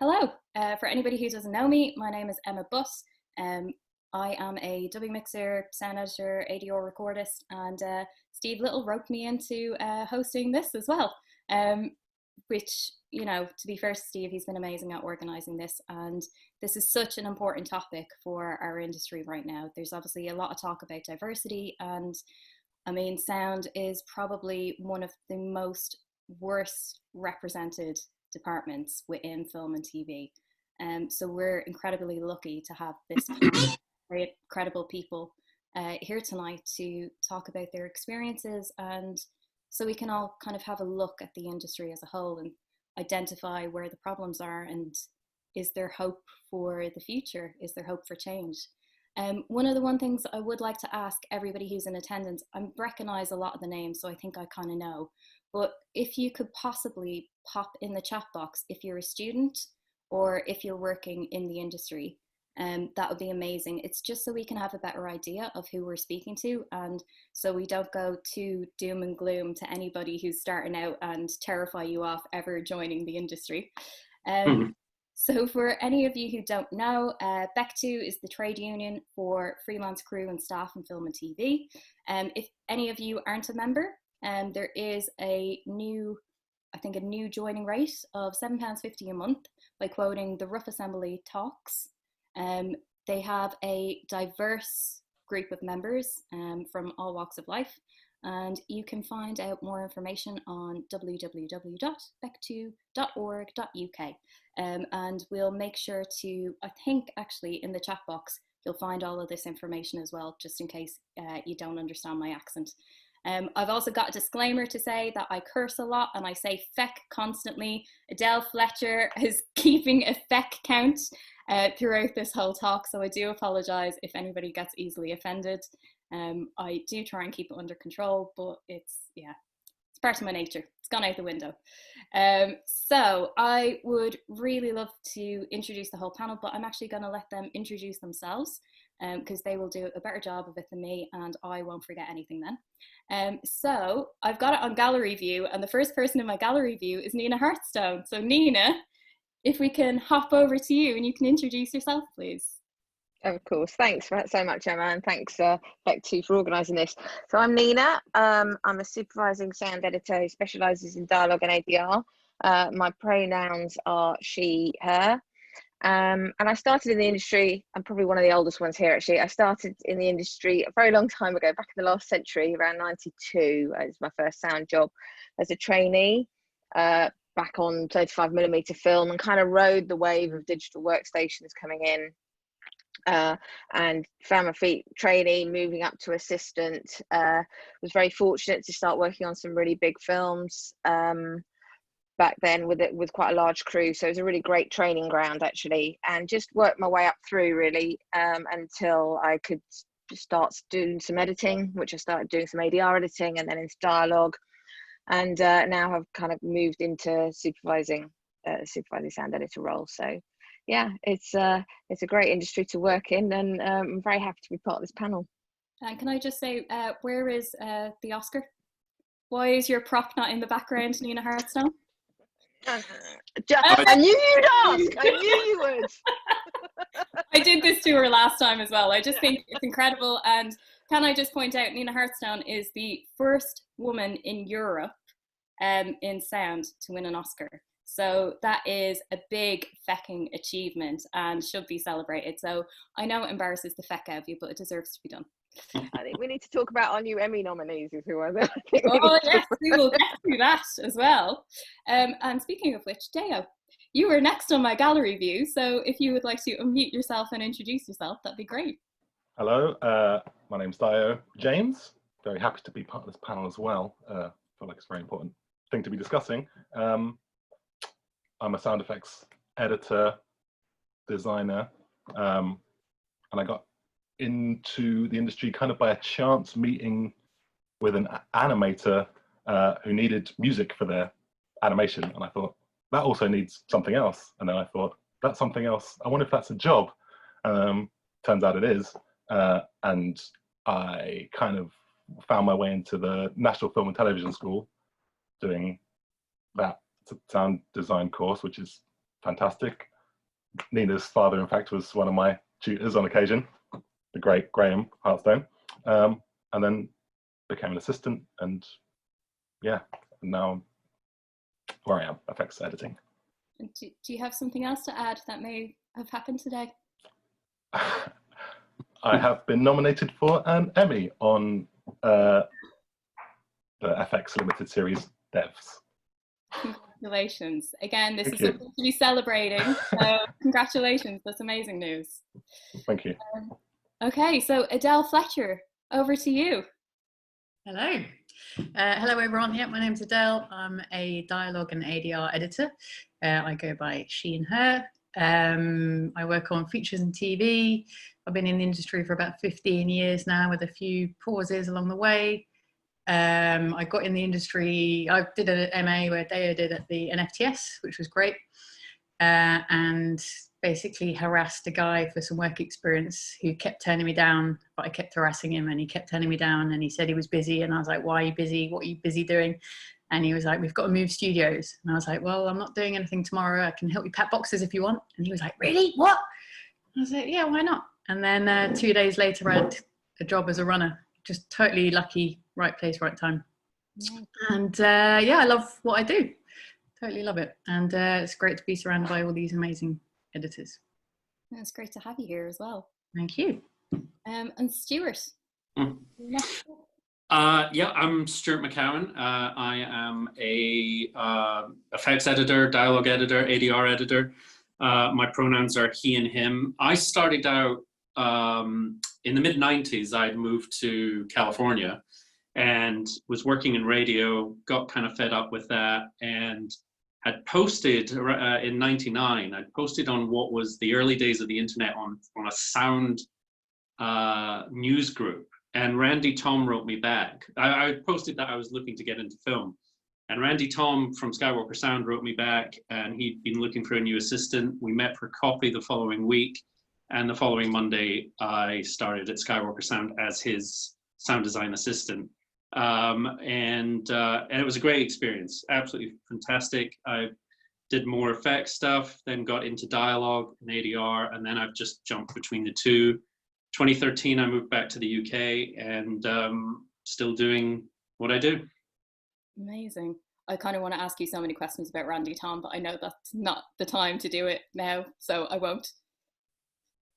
Hello. For anybody who doesn't know me, my name is Emma Butt. I am a dubbing mixer, sound editor, ADR recordist, and Steve Little roped me into hosting this as well. Which, you know, to be fair to Steve, he's been amazing at organising this, and this is such an important topic for our industry right now. There's obviously a lot of talk about diversity, and I mean, sound is probably one of the most worst represented departments within film and TV. So we're incredibly lucky to have this very credible people here tonight to talk about their experiences, and so we can all kind of have a look at the industry as a whole and identify where the problems are, and is there hope for the future? Is there hope for change? One of the things I would like to ask everybody who's in attendance, I recognise a lot of the names, so I think I kind of know, but if you could possibly pop in the chat box if you're a student or if you're working in the industry, that would be amazing. It's just so we can have a better idea of who we're speaking to, and so we don't go too doom and gloom to anybody who's starting out and terrify you off ever joining the industry. So for any of you who don't know, BECTU is the trade union for freelance crew and staff in film and TV. If any of you aren't a member, there is a new joining rate of £7.50 a month by quoting the Rough Assembly Talks. They have a diverse group of members from all walks of life, and you can find out more information on www.bectu.org.uk. And we'll make sure to, I think actually in the chat box, you'll find all of this information as well, just in case you don't understand my accent. I've also got a disclaimer to say that I curse a lot and I say feck constantly. Adele Fletcher is keeping a feck count throughout this whole talk, so I do apologise if anybody gets easily offended. I do try and keep it under control, but it's part of my nature. It's gone out the window. So I would really love to introduce the whole panel, but I'm actually going to let them introduce themselves, because they will do a better job of it than me, and I won't forget anything then. So I've got it on gallery view, and the first person in my gallery view is Nina Hartstone. So Nina, if we can hop over to you and you can introduce yourself, please. Of course. Thanks so much, Emma, and thanks BECTU for organising this. So I'm Nina. I'm a supervising sound editor who specialises in dialogue and ADR. My pronouns are she, her. And I started in the industry. I'm probably one of the oldest ones here, actually. I started in the industry a very long time ago, back in the last century, around 92. It was my first sound job as a trainee, back on 35mm film, and kind of rode the wave of digital workstations coming in. And found my feet trainee, moving up to assistant. Was very fortunate to start working on some really big films back then with quite a large crew, so it was a really great training ground actually, and just worked my way up through really until I could start doing some editing, which I started doing some ADR editing, and then into dialogue, and now I've kind of moved into supervising sound editor role. So yeah, it's a great industry to work in, and I'm very happy to be part of this panel. And can I just say, where is the Oscar? Why is your prop not in the background, Nina Hartstone? I knew you'd ask. I knew you would. I did this to her last time as well. I just think it's incredible. And can I just point out, Nina Hartstone is the first woman in Europe in sound to win an Oscar. So that is a big fecking achievement and should be celebrated. So I know it embarrasses the feck out of you, but it deserves to be done. I think we need to talk about our new Emmy nominees, is who I think. Oh yes, we will get to that as well. And speaking of which, Dayo, you were next on my gallery view, so if you would like to unmute yourself and introduce yourself, that'd be great. Hello, my name's Dayo James. Very happy to be part of this panel as well. I feel like it's a very important thing to be discussing. I'm a sound effects editor, designer, and I got into the industry kind of by a chance meeting with an animator who needed music for their animation, and I thought that also needs something else, and then I thought that's something else, I wonder if that's a job. Turns out it is, and I kind of found my way into the National Film and Television School doing that sound design course, which is fantastic. Nina's father, in fact, was one of my tutors on occasion, the great Graham Hartstone, and then became an assistant, and yeah, now I'm where I am, effects editing. Do you have something else to add that may have happened today? I have been nominated for an Emmy on the FX Limited Series Devs. Congratulations. Again, this is something to be celebrating. So congratulations, that's amazing news. Thank you. Okay, so Adele, Fletcher, over to you. Hello. Hello everyone, yeah, my name's Adele. I'm a dialogue and ADR editor. I go by she and her. I work on features and TV. I've been in the industry for about 15 years now, with a few pauses along the way. I got in the industry, I did an MA where Dayo did at the NFTS, which was great. And basically harassed a guy for some work experience who kept turning me down, but I kept harassing him and he kept turning me down, and he said he was busy, and I was like, why are you busy? What are you busy doing? And he was like, we've got to move studios. And I was like, well, I'm not doing anything tomorrow. I can help you pack boxes if you want. And he was like, really? What? I was like, yeah, why not? And then 2 days later, I had a job as a runner. Just totally lucky, right place, right time. And yeah, I love what I do. Totally love it. And it's great to be surrounded by all these amazing editors. It's great to have you here as well. Thank you. And Stuart. Yeah, I'm Stuart Mccowan. I am a effects editor, dialogue editor, ADR editor. My pronouns are he and him. I started out in the mid-90s. I'd moved to California and was working in radio, got kind of fed up with that, and had posted in '99. I'd posted on what was the early days of the internet on a sound news group. And Randy Tom wrote me back. I posted that I was looking to get into film. And Randy Tom from Skywalker Sound wrote me back, and he'd been looking for a new assistant. We met for coffee the following week. And the following Monday, I started at Skywalker Sound as his sound design assistant. And it was a great experience, absolutely fantastic. I did more effects stuff, then got into dialogue and ADR, and then I've just jumped between the two. 2013, I moved back to the UK, and still doing what I do. Amazing. I kind of want to ask you so many questions about Randy Tom, but I know that's not the time to do it now, so I won't.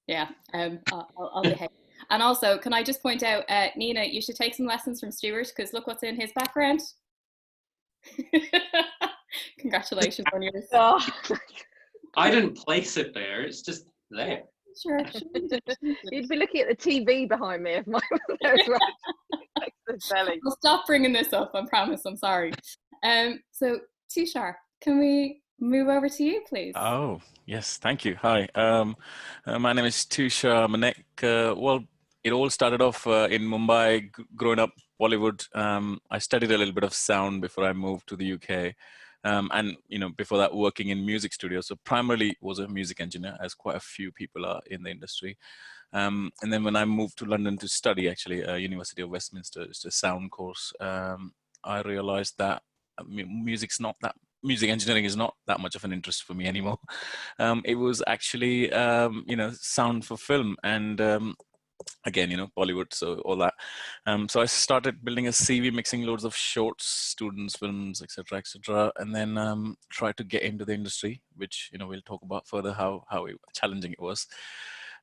Yeah, I'll behave. And also, can I just point out, Nina, you should take some lessons from Stuart, because look what's in his background. Congratulations on yours. Oh. I didn't place it there, it's just there. Sure. You'd be looking at the TV behind me if mine was there as well. I'll stop bringing this up, I promise, I'm sorry. So, Tueje, can we move over to you, please? Oh, yes, thank you. Hi, my name is Tueje Manek. Well, it all started off in Mumbai, growing up Bollywood. I studied a little bit of sound before I moved to the UK. And before that, working in music studios. So primarily was a music engineer, as quite a few people are in the industry. And then when I moved to London to study, actually, University of Westminster, it's a sound course, I realized that music engineering is not that much of an interest for me anymore. It was actually, sound for film, and again, Bollywood, so all that. So I started building a CV, mixing loads of shorts, students, films, etc., and then tried to get into the industry, which we'll talk about further how challenging it was.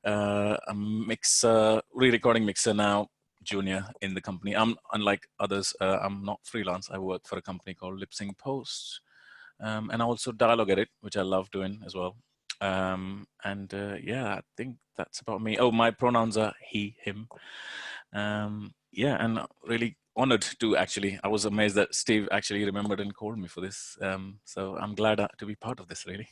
A mixer, re-recording mixer now, junior in the company. I'm unlike others. I'm not freelance. I work for a company called Lip Sync Post, and I also dialogue edit, which I love doing as well. Yeah, I think that's about me. Oh, my pronouns are he, him. Yeah, and really honored to actually, I was amazed that Steve actually remembered and called me for this. So I'm glad to be part of this, really.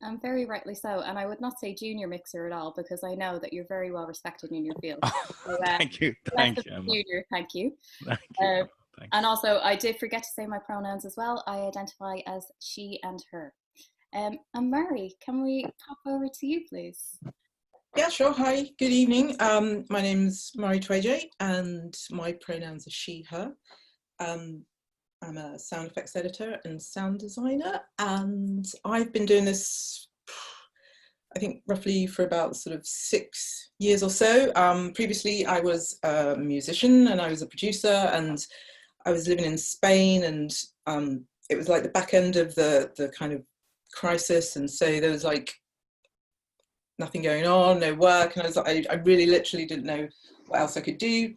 And very rightly so. And I would not say junior mixer at all, because I know that you're very well respected in your field. So, thank you. Thank you, Emma. Junior, thank you. Thank you. And also, I did forget to say my pronouns as well. I identify as she and her. And Mary, can we pop over to you, please? Yeah, sure. Hi, good evening. My name's Mary Tueje, and my pronouns are she, her. I'm a sound effects editor and sound designer, and I've been doing this I think roughly for about sort of 6 years or so. Previously, I was a musician and I was a producer, and I was living in Spain, and it was like the back end of the kind of crisis, and so there was like nothing going on, no work, and I was like, I really literally didn't know what else I could do,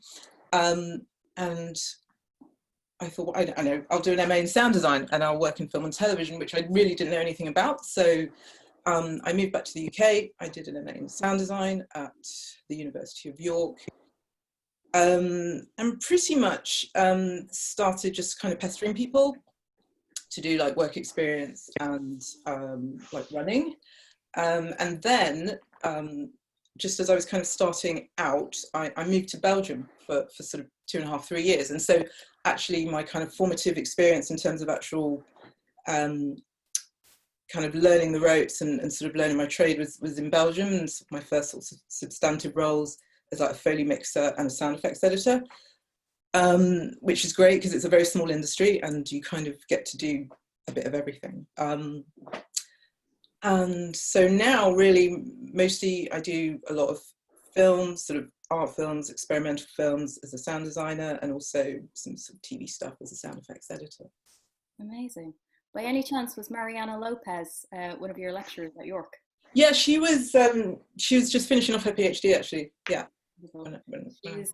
and I thought, well, I know, I'll do an MA in sound design and I'll work in film and television, which I really didn't know anything about. So I moved back to the UK. I did an MA in sound design at the University of York, and pretty much started just kind of pestering people to do like work experience and like running. And then just as I was kind of starting out, I moved to Belgium for sort of 2.5, 3 years. And so actually my kind of formative experience in terms of actual kind of learning the ropes and sort of learning my trade was in Belgium, and my first sort of substantive roles as like a Foley mixer and a sound effects editor, which is great because it's a very small industry and you kind of get to do a bit of everything. And so now really mostly I do a lot of films, sort of art films, experimental films as a sound designer, and also some sort of TV stuff as a sound effects editor. Amazing. By any chance was Marianna Lopez one of your lecturers at York? Yeah, she was just finishing off her PhD actually. Yeah. She's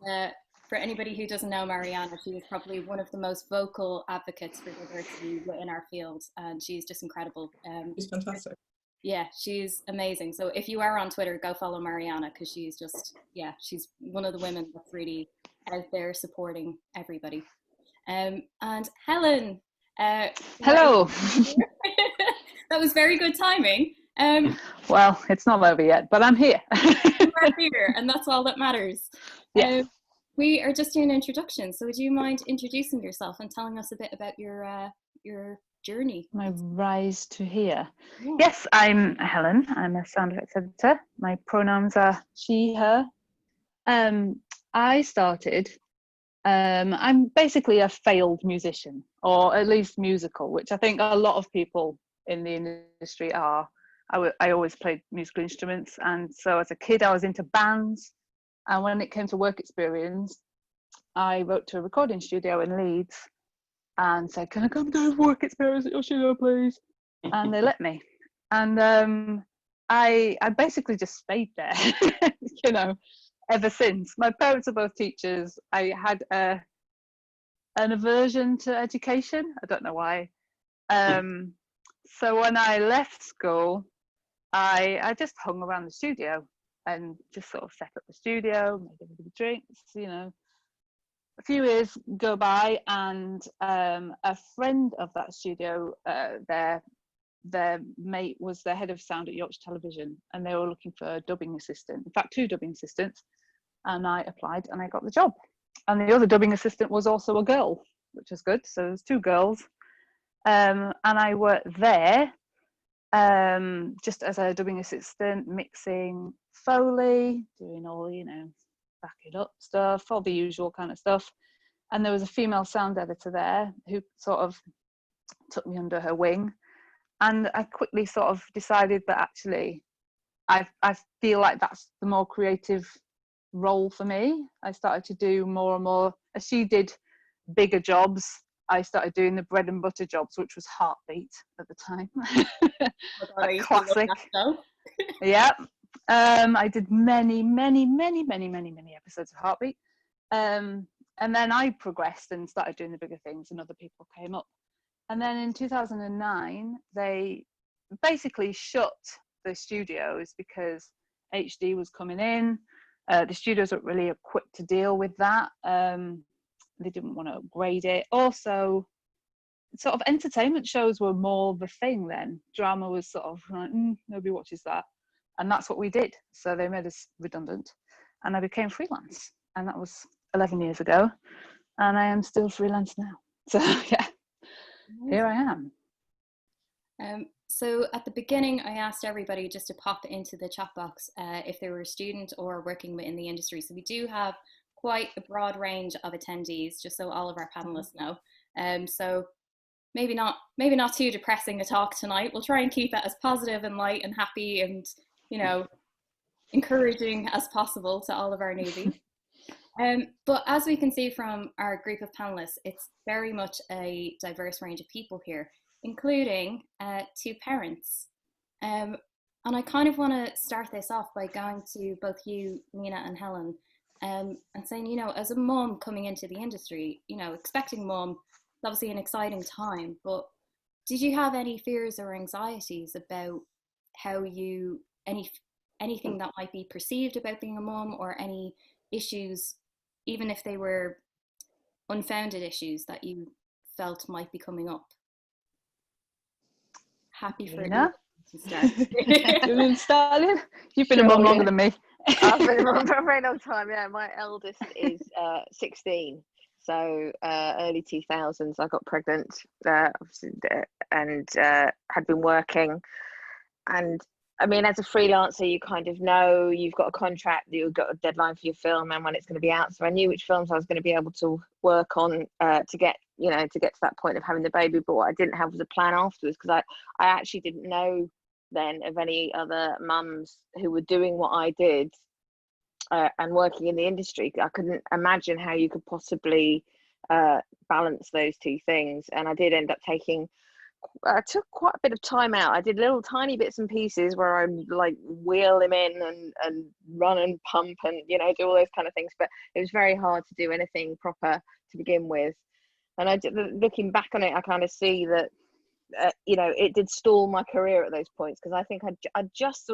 for anybody who doesn't know Marianna, she is probably one of the most vocal advocates for diversity within our field, and she's just incredible. She's fantastic. Yeah, she's amazing. So if you are on Twitter, go follow Marianna, because she's just, yeah, she's one of the women that's really out there supporting everybody. And Helen. Hello. That was very good timing. Well, it's not over yet, but I'm here. You are here, and that's all that matters. Yes. We are just doing an introduction, so would you mind introducing yourself and telling us a bit about your journey? My rise to here. Yeah. Yes, I'm Helen. I'm a sound effects editor. My pronouns are she, her. I started, I'm basically a failed musician, or at least musical, which I think a lot of people in the industry are. I always played musical instruments, and so as a kid I was into bands, and when it came to work experience I wrote to a recording studio in Leeds and said, can I come do work experience at your studio please? And they let me, and I basically just stayed there you know, ever since. My parents are both teachers. I had an aversion to education, I don't know why. So when I left school, I just hung around the studio and just sort of set up the studio, made everybody drinks, you know. A few years go by, and a friend of that studio, their mate was the head of sound at Yorkshire Television, and they were looking for a dubbing assistant. In fact, 2 dubbing assistants, and I applied and I got the job. And the other dubbing assistant was also a girl, which was good. So there's 2 girls, and I worked there just as a dubbing assistant, mixing Foley, doing all, you know, backing up stuff, all the usual kind of stuff. And there was a female sound editor there who sort of took me under her wing, and I quickly sort of decided that actually I feel like that's the more creative role for me. I started to do more and more, as she did bigger jobs, I started doing the bread and butter jobs, which was Heartbeat at the time. A classic. Yeah. I did many episodes of Heartbeat. And then I progressed and started doing the bigger things, and other people came up. And then in 2009, they basically shut the studios because HD was coming in. The studios weren't really equipped to deal with that. They didn't want to upgrade it. Also, sort of entertainment shows were more the thing then. Drama was sort of like, nobody watches that. And that's what we did. So they made us redundant, and I became freelance. And that was 11 years ago. And I am still freelance now. So yeah, here I am. So at the beginning, I asked everybody just to pop into the chat box if they were a student or working within the industry. So we do have quite a broad range of attendees, just so all of our panelists know. So maybe not too depressing a talk tonight. We'll try and keep it as positive and light and happy and you know, encouraging as possible to all of our newbies. But as we can see from our group of panelists, it's very much a diverse range of people here, including 2 parents. And I kind of want to start this off by going to both you, Nina and Helen, and saying, you know, as a mum coming into the industry, you know, expecting mum, it's obviously an exciting time, but did you have any fears or anxieties about how anything that might be perceived about being a mum, or any issues, even if they were unfounded issues that you felt might be coming up? Happy for Nina? you to start. You've been a mum longer than me. I've been a mum for a very long time. Yeah, my eldest is 16, so early 2000s. I got pregnant, and had been working. And I mean, as a freelancer, you kind of know you've got a contract, you've got a deadline for your film and when it's going to be out. So I knew which films I was going to be able to work on to get to that point of having the baby. But what I didn't have was a plan afterwards, because I actually didn't know then of any other mums who were doing what I did and working in the industry. I couldn't imagine how you could possibly balance those 2 things. And I did end up I took quite a bit of time out. I did little tiny bits and pieces where I like wheel him in and run and pump and, you know, do all those kind of things. But it was very hard to do anything proper to begin with. And looking back on it, I kind of see that, you know, it did stall my career at those points, because I think I just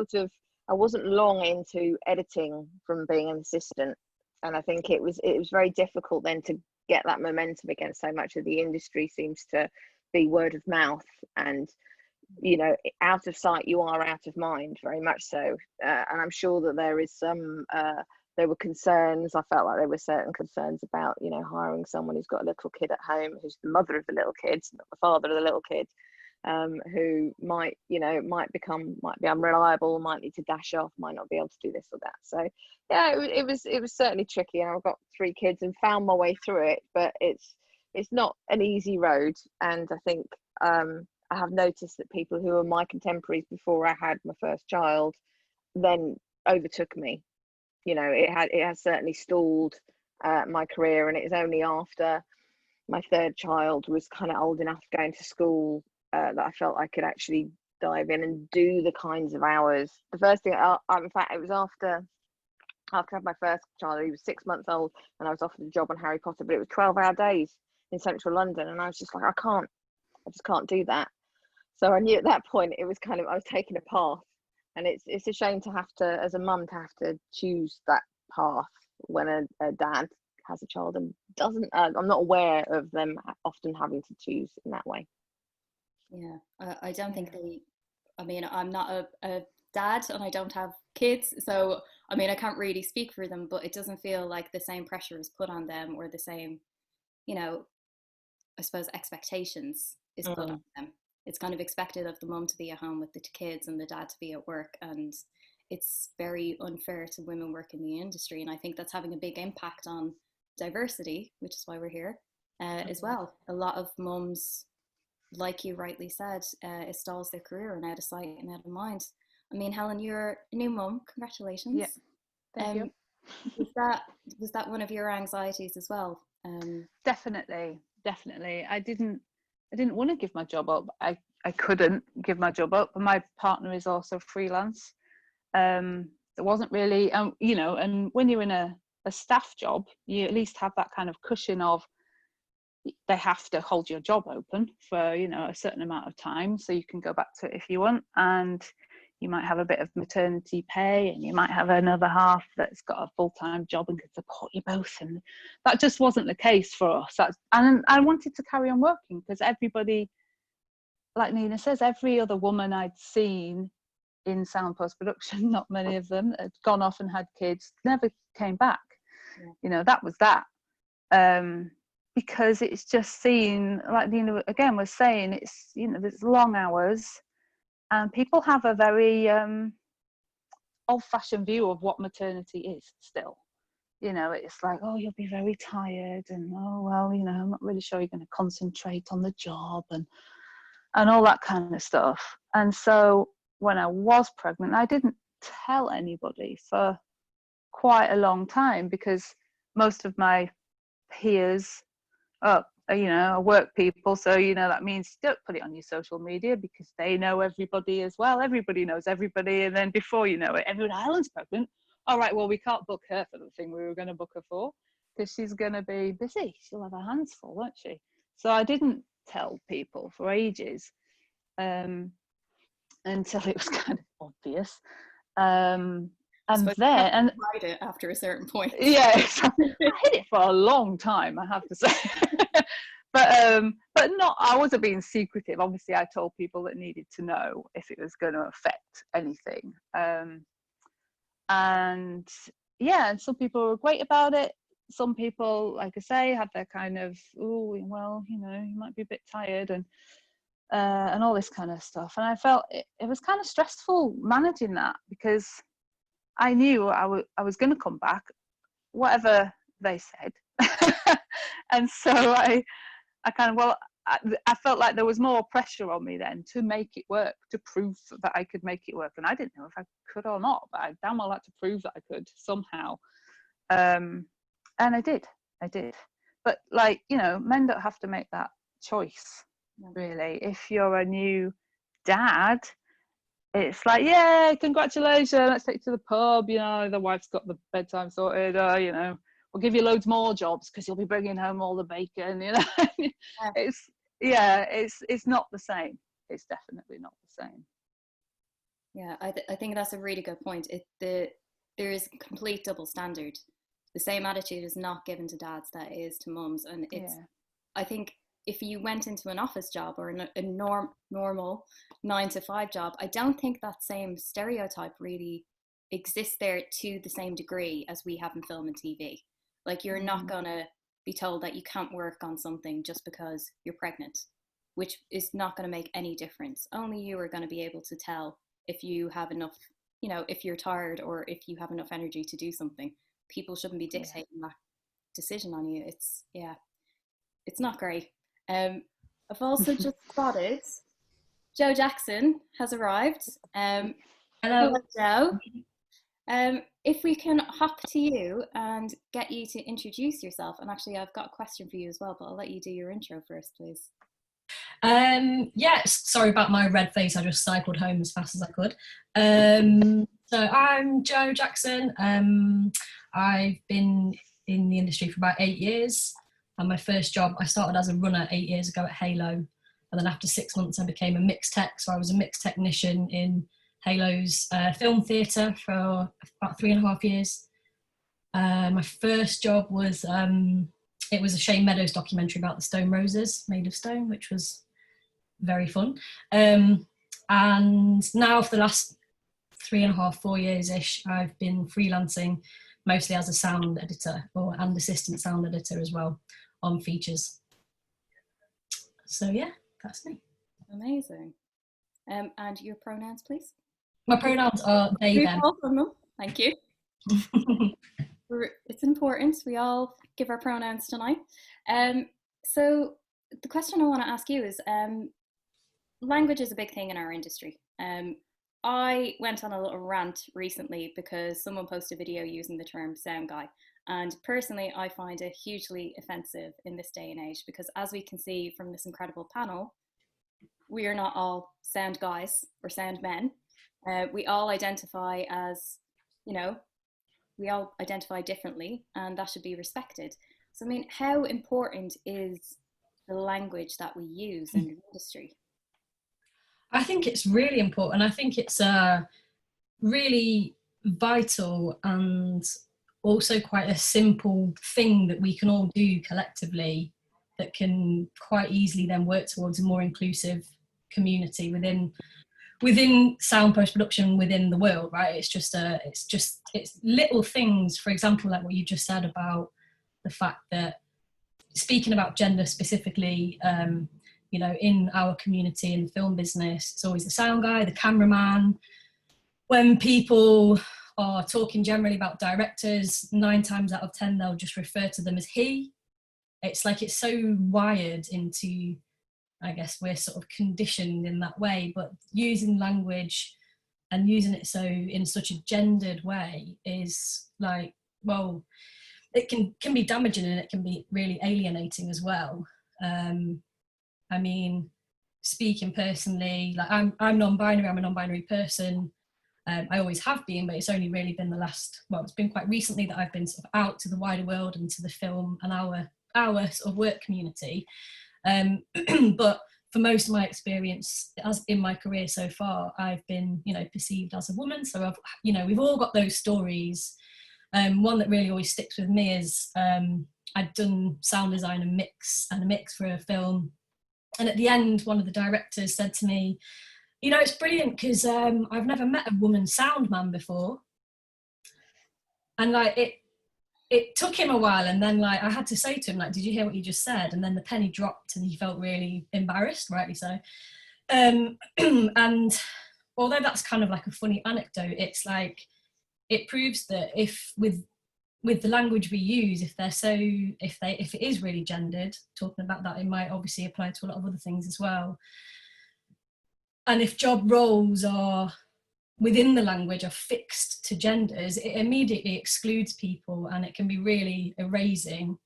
I wasn't long into editing from being an assistant. And I think it was very difficult then to get that momentum again. So much of the industry seems to be word of mouth, and, you know, out of sight you are out of mind, very much so. And I'm sure that there is there were concerns. I felt like there were certain concerns about, you know, hiring someone who's got a little kid at home, who's the mother of the little kids, not the father of the little kid, who might be unreliable, might need to dash off, might not be able to do this or that. So yeah, it was certainly tricky, and I've got 3 kids and found my way through it, but it's not an easy road. And I think I have noticed that people who were my contemporaries before I had my first child then overtook me. You know, it has certainly stalled my career, and it was only after my 3rd child was kind of old enough going to school that I felt I could actually dive in and do the kinds of hours. The first thing, in fact, it was after I had my first child. He was 6 months old, and I was offered a job on Harry Potter, but it was 12-hour days in central London, and I was just like, I just can't do that. So I knew at that point it was kind of, I was taking a path, and it's a shame to have to, as a mum, to have to choose that path when a dad has a child and doesn't. I'm not aware of them often having to choose in that way. Yeah, I don't think I mean, I'm not a dad and I don't have kids, so I mean, I can't really speak for them, but it doesn't feel like the same pressure is put on them, or the same, you know, I suppose expectations is put on them. It's kind of expected of the mum to be at home with the kids and the dad to be at work, and it's very unfair to women working in the industry. And I think that's having a big impact on diversity, which is why we're here as well. A lot of mums, like you rightly said, it stalls their career, and out of sight and out of mind. I mean, Helen, you're a new mum. Congratulations. Yeah, thank you. Was that one of your anxieties as well? Definitely. I didn't want to give my job up. I couldn't give my job up. But my partner is also freelance. There wasn't really, you know, and when you're in a staff job, you at least have that kind of cushion of, they have to hold your job open for, you know, a certain amount of time, so you can go back to it if you want, and you might have a bit of maternity pay, and you might have another half that's got a full-time job and can support you both. And that just wasn't the case for us. And I wanted to carry on working, because everybody, like Nina says, every other woman I'd seen in sound post-production, not many of them, had gone off and had kids, never came back. Yeah. You know, that was that. Because it's just seen, like Nina again was saying, it's, you know, there's long hours, and people have a very old-fashioned view of what maternity is still. You know, it's like, oh, you'll be very tired, and oh, well, you know, I'm not really sure you're going to concentrate on the job, and all that kind of stuff. And so when I was pregnant, I didn't tell anybody for quite a long time, because most of my peers are, you know, are work people, so you know that means don't put it on your social media because they know everybody as well. Everybody knows everybody, and then before you know it, everyone, Helen's pregnant. All right, well, we can't book her for the thing we were going to book her for because she's going to be busy. She'll have her hands full, won't she? So I didn't tell people for ages, until it was kind of obvious. And then hide it after a certain point. Yeah, I hid it for a long time, I have to say. but not, I wasn't being secretive. Obviously, I told people that needed to know if it was going to affect anything. And yeah, and some people were great about it. Some people, like I say, had their kind of, oh, well, you know, you might be a bit tired and all this kind of stuff. And I felt it was kind of stressful managing that, because I knew I was going to come back, whatever they said. And so I kind of, well, I felt like there was more pressure on me then to make it work, to prove that I could make it work. And I didn't know if I could or not, but I damn well had to prove that I could somehow. And I did. But like, you know, men don't have to make that choice, really. If you're a new dad, it's like, yeah, congratulations, let's take you to the pub, you know, the wife's got the bedtime sorted, you know, we'll give you loads more jobs because you'll be bringing home all the bacon, you know. It's not the same. It's definitely not the same. Yeah, I think that's a really good point. There is a complete double standard. The same attitude is not given to dads that is to mums, and it's, I think, if you went into an office job or a normal 9-to-5 job, I don't think that same stereotype really exists there to the same degree as we have in film and TV. Like, you're not going to be told that you can't work on something just because you're pregnant, which is not going to make any difference. Only you are going to be able to tell if you have enough, you know, if you're tired or if you have enough energy to do something. People shouldn't be dictating that decision on you. It's not great. I've also just spotted Joe Jackson has arrived. Hello, Joe. If we can hop to you and get you to introduce yourself, and actually I've got a question for you as well, but I'll let you do your intro first, please. Yes, sorry about my red face, I just cycled home as fast as I could. So I'm Joe Jackson. I've been in the industry for about 8 years, and my first job, I started as a runner 8 years ago at Halo, and then after 6 months I became a mixed tech, so I was a mixed technician in Halo's film theatre for about 3.5 years. My first job was, it was a Shane Meadows documentary about the Stone Roses, made of stone, which was very fun. And now for the last 3.5-4 years-ish, I've been freelancing mostly as a sound editor and assistant sound editor as well on features. So yeah, that's me. Amazing. And your pronouns, please? My pronouns are they, them. Thank you. It's important. We all give our pronouns tonight. So the question I want to ask you is, language is a big thing in our industry. I went on a little rant recently because someone posted a video using the term sound guy. And personally, I find it hugely offensive in this day and age, because as we can see from this incredible panel, we are not all sound guys or sound men. We all identify as, you know, we all identify differently, and that should be respected. So, I mean, how important is the language that we use in the industry? I think it's really important. I think it's really vital and also quite a simple thing that we can all do collectively that can quite easily then work towards a more inclusive community within sound post-production within the world, right? It's little things, for example, like what you just said about the fact that speaking about gender specifically, you know, in our community in the film business, it's always the sound guy, the cameraman. When people are talking generally about directors, 9 times out of 10, they'll just refer to them as he. It's like it's so wired into, I guess we're sort of conditioned in that way, but using language and using it so in such a gendered way is like, well, it can be damaging, and it can be really alienating as well. I mean, speaking personally, like I'm non-binary, I'm a non-binary person. I always have been, but it's only really been it's been quite recently that I've been sort of out to the wider world and to the film and our sort of work community. But for most of my experience as in my career so far, I've been, perceived as a woman. So we've all got those stories. One that really always sticks with me is I'd done sound design and a mix for a film, and at the end, one of the directors said to me, it's brilliant because I've never met a woman sound man before, and like it took him a while, and then like I had to say to him, like, did you hear what you just said? And then the penny dropped, and he felt really embarrassed, rightly so. And although that's kind of like a funny anecdote, it's like it proves that if with the language we use, if it is really gendered, talking about that, it might obviously apply to a lot of other things as well. And if job roles are within the language are fixed to genders, it immediately excludes people, and it can be really erasing.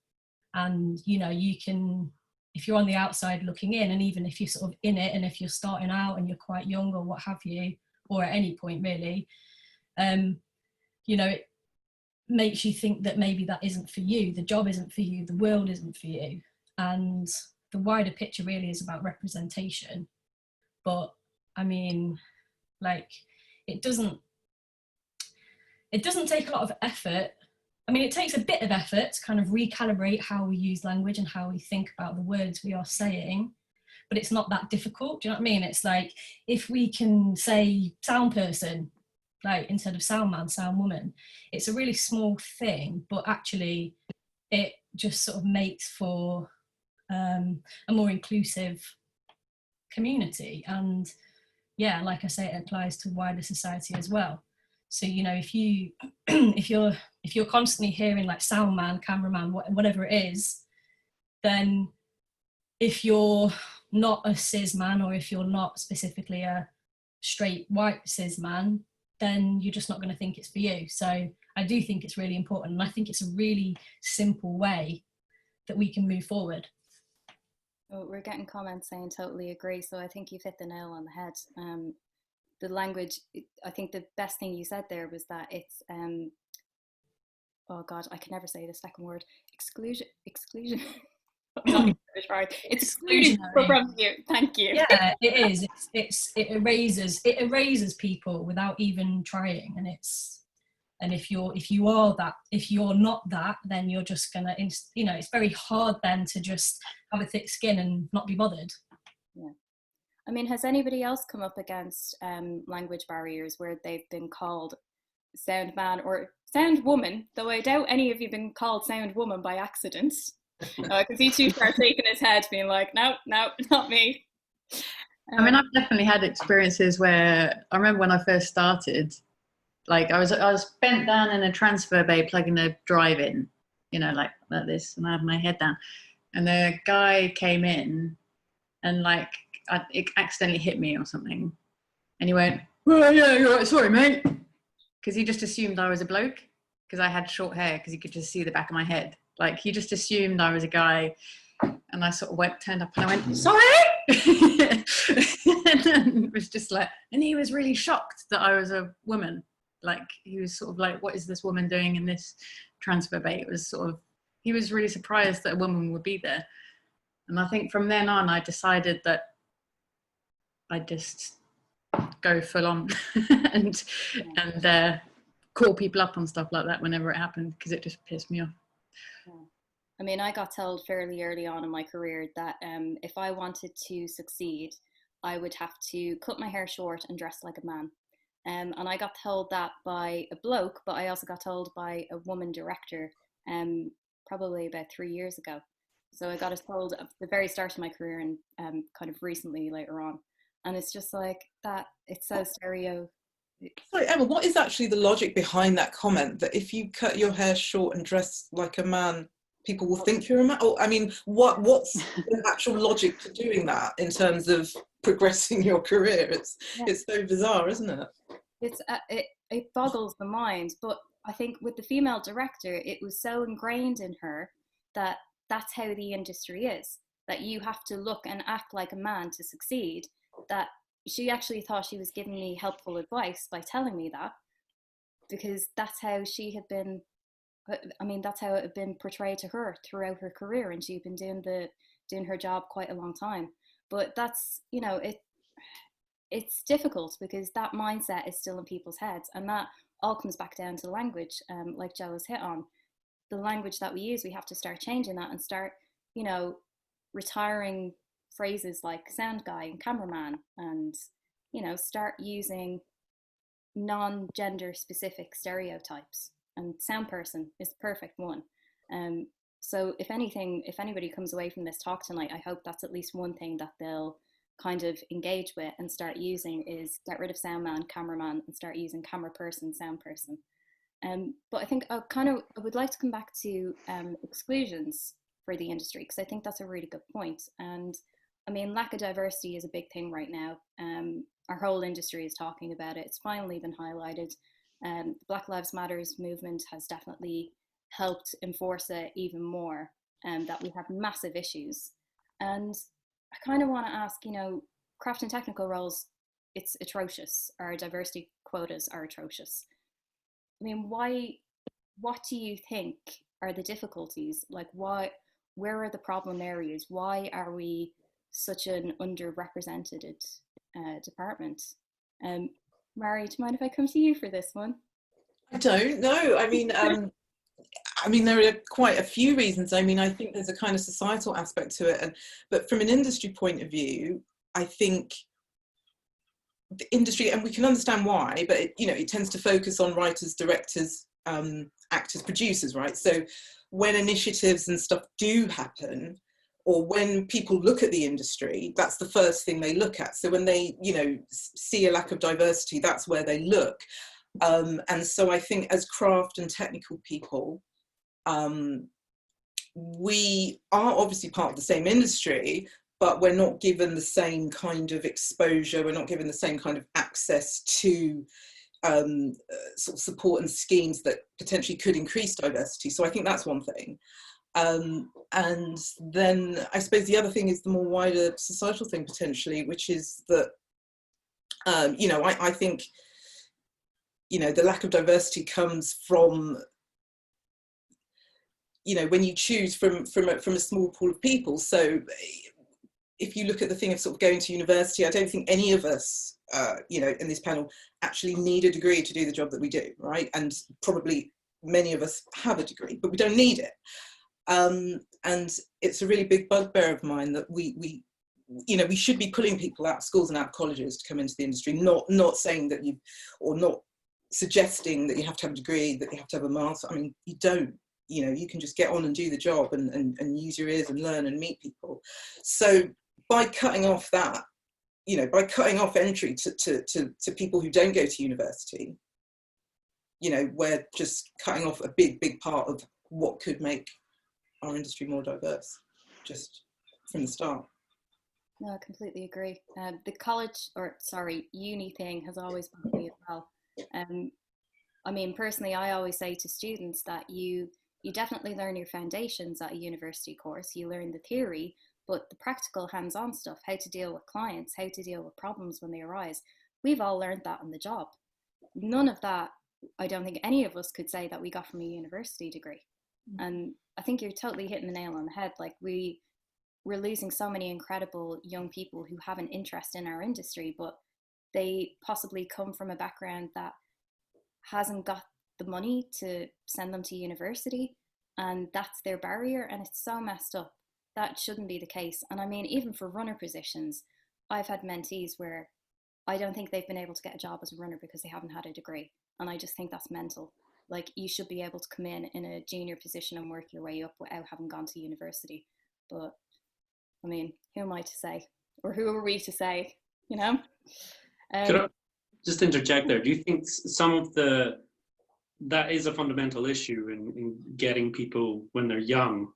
And you can, if you're on the outside looking in, and even if you're sort of in it, and if you're starting out and you're quite young or what have you, or at any point really, it makes you think that maybe that isn't for you, the job isn't for you, the world isn't for you. And the wider picture really is about representation. But I mean, like, it doesn't take a lot of effort. I mean, it takes a bit of effort to kind of recalibrate how we use language and how we think about the words we are saying, but it's not that difficult. Do you know what I mean? It's like, if we can say sound person, like, instead of sound man, sound woman, it's a really small thing, but actually it just sort of makes for a more inclusive community. And yeah, like I say, it applies to wider society as well. So if you're constantly hearing like sound man, cameraman, whatever it is, then if you're not a cis man, or if you're not specifically a straight white cis man, then you're just not going to think it's for you. So I do think it's really important, and I think it's a really simple way that we can move forward. Well, we're getting comments saying totally agree, so I think you've hit the nail on the head. The language, I think the best thing you said there was that it's oh god, I can never say the second word, exclusion it's excluding from you. Thank you. Yeah, it is. It erases people without even trying. And if you're not that, then you're just gonna, it's very hard then to just have a thick skin and not be bothered. Yeah. I mean, has anybody else come up against language barriers where they've been called sound man or sound woman? Though I doubt any of you have been called sound woman by accident. I can see Tueje start shaking his head, being like, no, not me. I mean, I've definitely had experiences where I remember when I first started, like I was bent down in a transfer bay plugging a drive in, like this, and I had my head down, and the guy came in, and like it accidentally hit me or something, and he went, "Oh yeah, you're right, sorry mate," because he just assumed I was a bloke because I had short hair, because he could just see the back of my head. Like, he just assumed I was a guy, and I sort of turned up and I went, "Sorry!" And then it was just like, and he was really shocked that I was a woman. Like, he was sort of like, "What is this woman doing in this transfer bay?" It was sort of, he was really surprised that a woman would be there. And I think from then on, I decided that I'd just go full on and call people up on stuff like that whenever it happened, because it just pissed me off. I mean, I got told fairly early on in my career that if I wanted to succeed, I would have to cut my hair short and dress like a man. And I got told that by a bloke, but I also got told by a woman director probably about 3 years ago. So I got it told at the very start of my career and kind of recently later on. And it's just like that, it's so stereo. Sorry, Emma, what is actually the logic behind that comment, that if you cut your hair short and dress like a man, people will think you're a man? Or, I mean, what's the actual logic to doing that in terms of progressing your career? It's so bizarre, isn't it? it boggles the mind. But I think with the female director, it was so ingrained in her that that's how the industry is, that you have to look and act like a man to succeed, that she actually thought she was giving me helpful advice by telling me that, because that's how she had been, I mean, that's how it had been portrayed to her throughout her career, and she'd been doing her job quite a long time. But that's, you know, it's difficult because that mindset is still in people's heads, and that all comes back down to language, like Joe has hit on. The language that we use, we have to start changing that and start, you know, retiring phrases like sound guy and cameraman, and, you know, start using non-gender specific stereotypes, and sound person is the perfect one. So if anything, if anybody comes away from this talk tonight, I hope that's at least one thing that they'll kind of engage with and start using, is get rid of sound man, cameraman, and start using camera person, sound person. But I think I would like to come back to exclusions for the industry, because I think that's a really good point. And I mean, lack of diversity is a big thing right now. Our whole industry is talking about it. It's finally been highlighted. The Black Lives Matters movement has definitely helped enforce it even more, that we have massive issues. And I kind of want to ask, you know, craft and technical roles, it's atrocious. Our diversity quotas are atrocious. I mean, what do you think are the difficulties? Like, where are the problem areas? Why are we such an underrepresented department? Mary, do you mind if I come to you for this one? I don't know. I mean, there are quite a few reasons. I mean, I think there's a kind of societal aspect to it, but from an industry point of view, I think the industry, and we can understand why, but it tends to focus on writers, directors, actors, producers, right? So when initiatives and stuff do happen, or when people look at the industry, that's the first thing they look at. So when they, see a lack of diversity, that's where they look. And so I think as craft and technical people, we are obviously part of the same industry, but we're not given the same kind of exposure. We're not given the same kind of access to sort of support and schemes that potentially could increase diversity. So I think that's one thing. And then I suppose the other thing is the more wider societal thing potentially, which is that, I think, the lack of diversity comes from, when you choose from a small pool of people. So if you look at the thing of sort of going to university, I don't think any of us, in this panel actually need a degree to do the job that we do, right? And probably many of us have a degree, but we don't need it. And it's a really big bugbear of mine that we should be pulling people out of schools and out of colleges to come into the industry, not saying that or not suggesting that you have to have a degree, that you have to have a master. I mean, you don't. You can just get on and do the job and use your ears and learn and meet people. So by cutting off that, by cutting off entry to people who don't go to university, we're just cutting off a big part of what could make our industry more diverse, just from the start. No, I completely agree. The uni thing has always been me as well. I mean, personally, I always say to students that you definitely learn your foundations at a university course. You learn the theory, but the practical hands-on stuff, how to deal with clients, how to deal with problems when they arise, we've all learned that on the job. None of that, I don't think any of us could say that we got from a university degree. And I think you're totally hitting the nail on the head. Like, we're losing so many incredible young people who have an interest in our industry, but they possibly come from a background that hasn't got the money to send them to university, and that's their barrier, and it's so messed up. That shouldn't be the case. And I mean, even for runner positions, I've had mentees where I don't think they've been able to get a job as a runner because they haven't had a degree, and I just think that's mental. Like, you should be able to come in a junior position and work your way up without having gone to university. But I mean, who am I to say, or who are we to say, Could I just interject there? Do you think that is a fundamental issue in getting people when they're young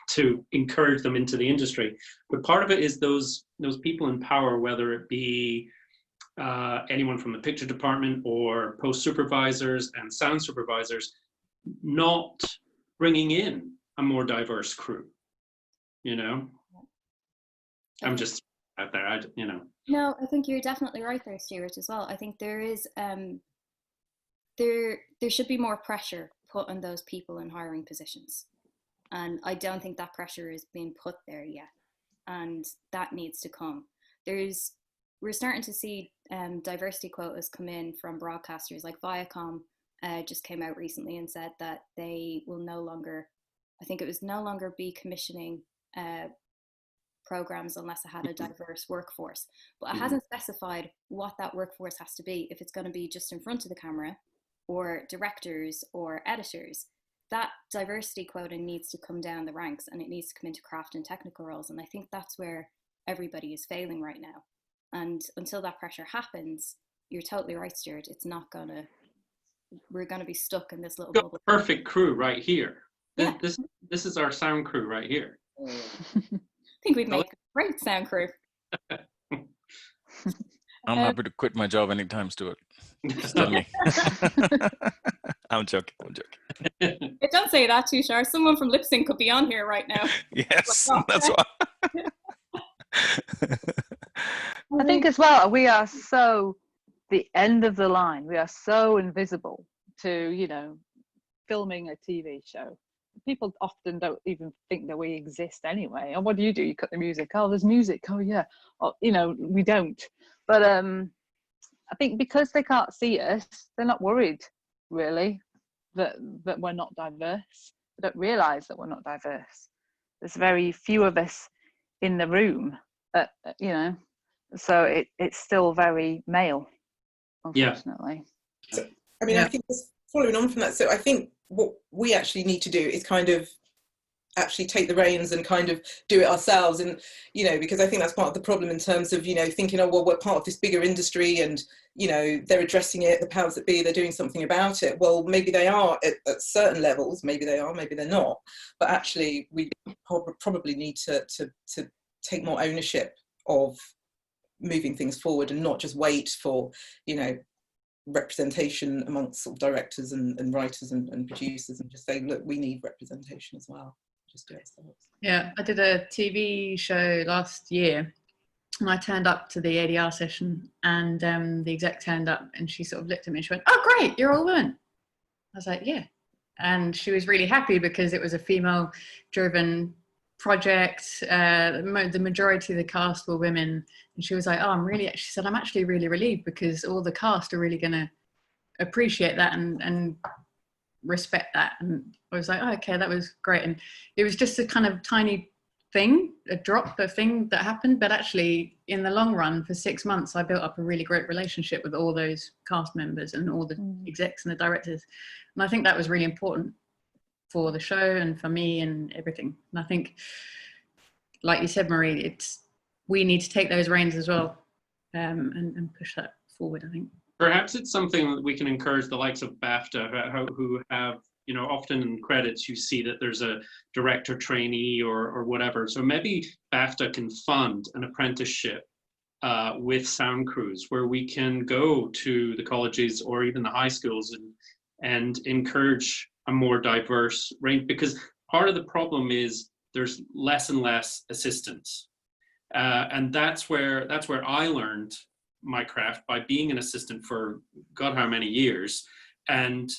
to encourage them into the industry? But part of it is those people in power, whether it be anyone from the picture department or post supervisors and sound supervisors not bringing in a more diverse crew, you know? I'm just out there, you know. No, I think you're definitely right there, Stuart, as well. I think there is, there should be more pressure put on those people in hiring positions. And I don't think that pressure is being put there yet. And that needs to come. We're starting to see diversity quotas come in from broadcasters. Like Viacom just came out recently and said that they will no longer be commissioning programs unless it had a diverse workforce. But it hasn't specified what that workforce has to be, if it's going to be just in front of the camera or directors or editors. That diversity quota needs to come down the ranks, and it needs to come into craft and technical roles. And I think that's where everybody is failing right now. And until that pressure happens, you're totally right, Stuart. We're going to be stuck in this little bubble. Perfect crew right here. Yeah. This is our sound crew right here. I think we'd make a great sound crew. I'm happy to quit my job anytime, Stuart. Just tell me. I'm joking. Don't say that, Tueje. Someone from Lip Sync could be on here right now. Yes, that's why. I think as well, we are so the end of the line. We are so invisible to, you know, filming a TV show. People often don't even think that we exist anyway. And what do? You cut the music. Oh, there's music. Oh, yeah. Or, you know, we don't. But I think because they can't see us, they're not worried, really, that we're not diverse. They don't realise that we're not diverse. There's very few of us in the room, you know, so it's still very male, unfortunately. Yeah. So, I mean, I think just following on from that, so I think what we actually need to do is kind of actually take the reins and kind of do it ourselves. And, you know, because I think that's part of the problem in terms of, you know, thinking, oh, well, we're part of this bigger industry and, you know, they're addressing it, the powers that be, they're doing something about it. Well, maybe they are at certain levels, maybe they are, maybe they're not. But actually, we probably need to take more ownership of moving things forward and not just wait for, you know, representation amongst sort of directors and writers and producers, and just say, look, we need representation as well. Just do it ourselves. Yeah, I did a TV show last year and I turned up to the ADR session and the exec turned up and she sort of looked at me and she went, "Oh, great, you're all women." I was like, "Yeah." And she was really happy because it was a female driven project. The majority of the cast were women. And she was like, "Oh, she said, I'm actually really relieved because all the cast are really going to appreciate that and respect that." And I was like, "Oh, okay, that was great." And it was just a kind of tiny thing, a thing that happened. But actually, in the long run, for 6 months, I built up a really great relationship with all those cast members and all the execs and the directors. And I think that was really important for the show and for me and everything. And I think, like you said, Marie, we need to take those reins as well and push that forward, I think. Perhaps it's something that we can encourage the likes of BAFTA, who have, you know, often in credits you see that there's a director trainee or whatever. So maybe BAFTA can fund an apprenticeship with sound crews where we can go to the colleges or even the high schools and encourage a more diverse range, because part of the problem is there's less and less assistants. And that's where I learned my craft, by being an assistant for God how many years, and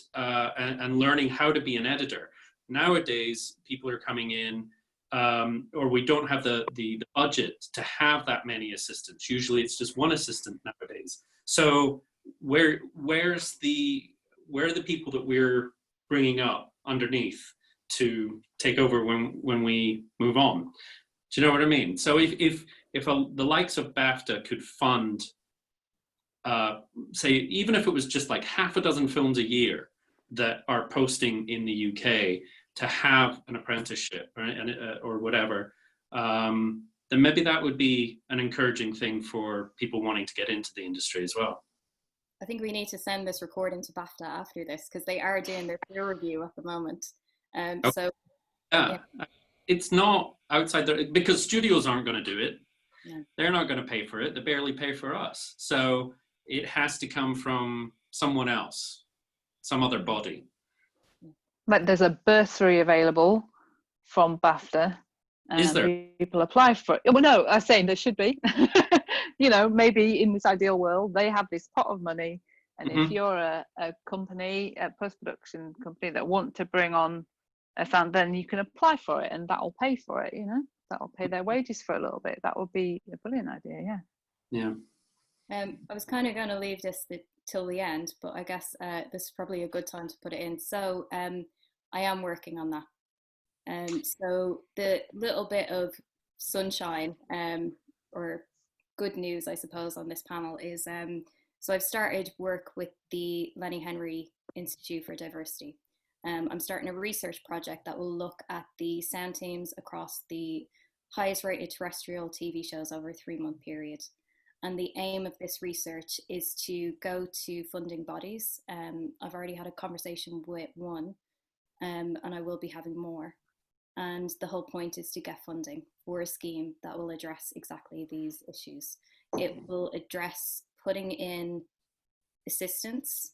learning how to be an editor. Nowadays, people are coming in, or we don't have the budget to have that many assistants. Usually, it's just one assistant nowadays. So where are the people that we're bringing up underneath to take over when we move on? Do you know what I mean? So if the likes of BAFTA could fund, say, even if it was just like half a dozen films a year that are posting in the UK, to have an apprenticeship or whatever, then maybe that would be an encouraging thing for people wanting to get into the industry as well. I think we need to send this recording to BAFTA after this, because they are doing their peer review at the moment. So yeah. It's not outside there, because studios aren't going to do it. No. They're not going to pay for it. They barely pay for us. So it has to come from someone else, some other body. Like there's a bursary available from BAFTA, Is and there? people apply for it. Well, no, I'm saying there should be. You know, maybe in this ideal world, they have this pot of money, and if you're a company, a post-production company that want to bring on a fan, then you can apply for it, and that'll pay for it. You know, that'll pay their wages for a little bit. That would be a brilliant idea. Yeah. Yeah. I was kind of going to leave this till the end, but I guess this is probably a good time to put it in. So I am working on that. So the little bit of sunshine or good news, I suppose, on this panel is so I've started work with the Lenny Henry Institute for Diversity. I'm starting a research project that will look at the sound teams across the highest rated terrestrial TV shows over a 3-month period. And the aim of this research is to go to funding bodies. I've already had a conversation with one, and I will be having more. And the whole point is to get funding for a scheme that will address exactly these issues. It will address putting in assistants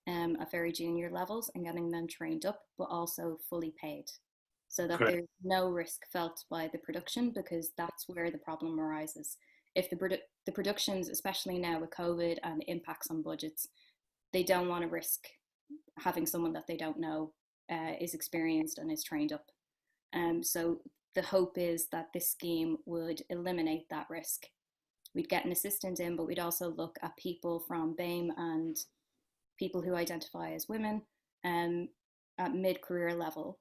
at very junior levels and getting them trained up, but also fully paid, so that there's no risk felt by the production, because that's where the problem arises. If the productions, especially now with COVID and impacts on budgets, they don't want to risk having someone that they don't know is experienced and is trained up. So the hope is that this scheme would eliminate that risk. We'd get an assistant in, but we'd also look at people from BAME and people who identify as women at mid-career level,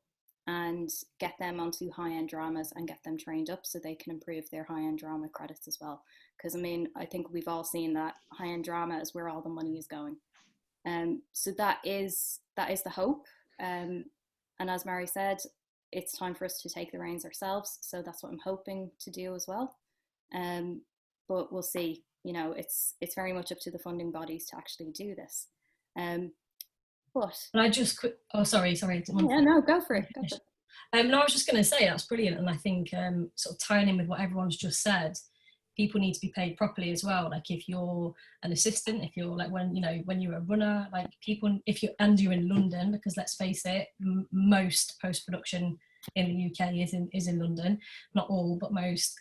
and get them onto high-end dramas and get them trained up so they can improve their high-end drama credits as well. Because I mean, I think we've all seen that high-end drama is where all the money is going. So that is the hope. And as Mary said, it's time for us to take the reins ourselves. So that's what I'm hoping to do as well. But we'll see. You know, it's very much up to the funding bodies to actually do this. But and I just sorry. Yeah, no, go for it. No, I was just going to say that's brilliant, and I think sort of tying in with what everyone's just said, people need to be paid properly as well. Like if you're an assistant, if you're like when you're a runner, like people, you're in London, because let's face it, most post-production in the UK is in London, not all, but most.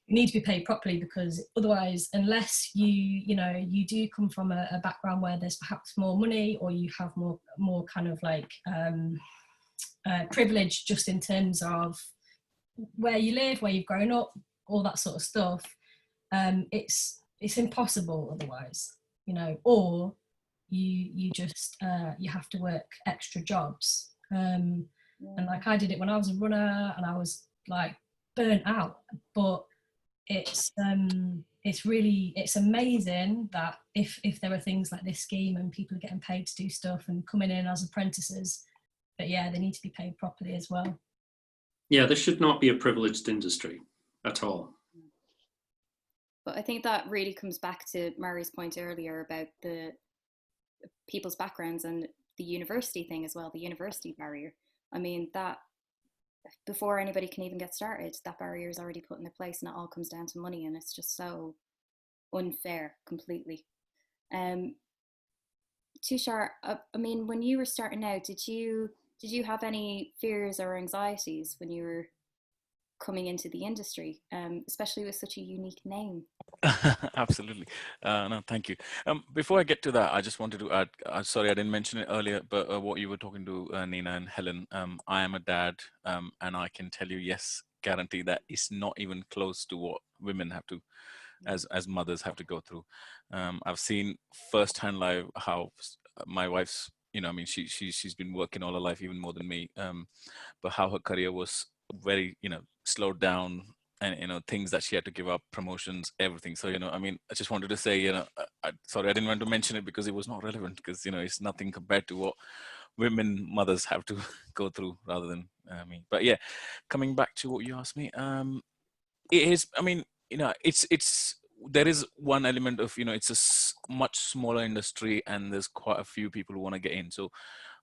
You need to be paid properly, because otherwise, unless you do come from a background where there's perhaps more money, or you have more kind of like privilege just in terms of where you live, where you've grown up, all that sort of stuff, it's impossible otherwise, or you just you have to work extra jobs, and like I did it when I was a runner, and I was like burnt out. But it's amazing that if there are things like this scheme and people are getting paid to do stuff and coming in as apprentices, but yeah, they need to be paid properly as well. Yeah, this should not be a privileged industry at all. But I think that really comes back to Mary's point earlier about the people's backgrounds and the university thing as well, the university barrier. I mean, that before anybody can even get started, that barrier is already put into place, and it all comes down to money, and it's just so unfair completely. Tushar, I mean, when you were starting out, did you have any fears or anxieties when you were coming into the industry, especially with such a unique name? Absolutely. No, thank you. Before I get to that, I just wanted to add, sorry, I didn't mention it earlier, but what you were talking to Nina and Helen, I am a dad, and I can tell you, yes, guarantee that it's not even close to what women have to, as mothers have to go through. I've seen firsthand live how my wife's, I mean, she's been working all her life, even more than me, but how her career was very, slowed down, and things that she had to give up, promotions, everything. So I mean, I just wanted to say, sorry, I didn't want to mention it because it was not relevant, because it's nothing compared to what women mothers have to go through, rather than me. But yeah, coming back to what you asked me, it is, I mean, it's there is one element of, it's a much smaller industry, and there's quite a few people who want to get in. So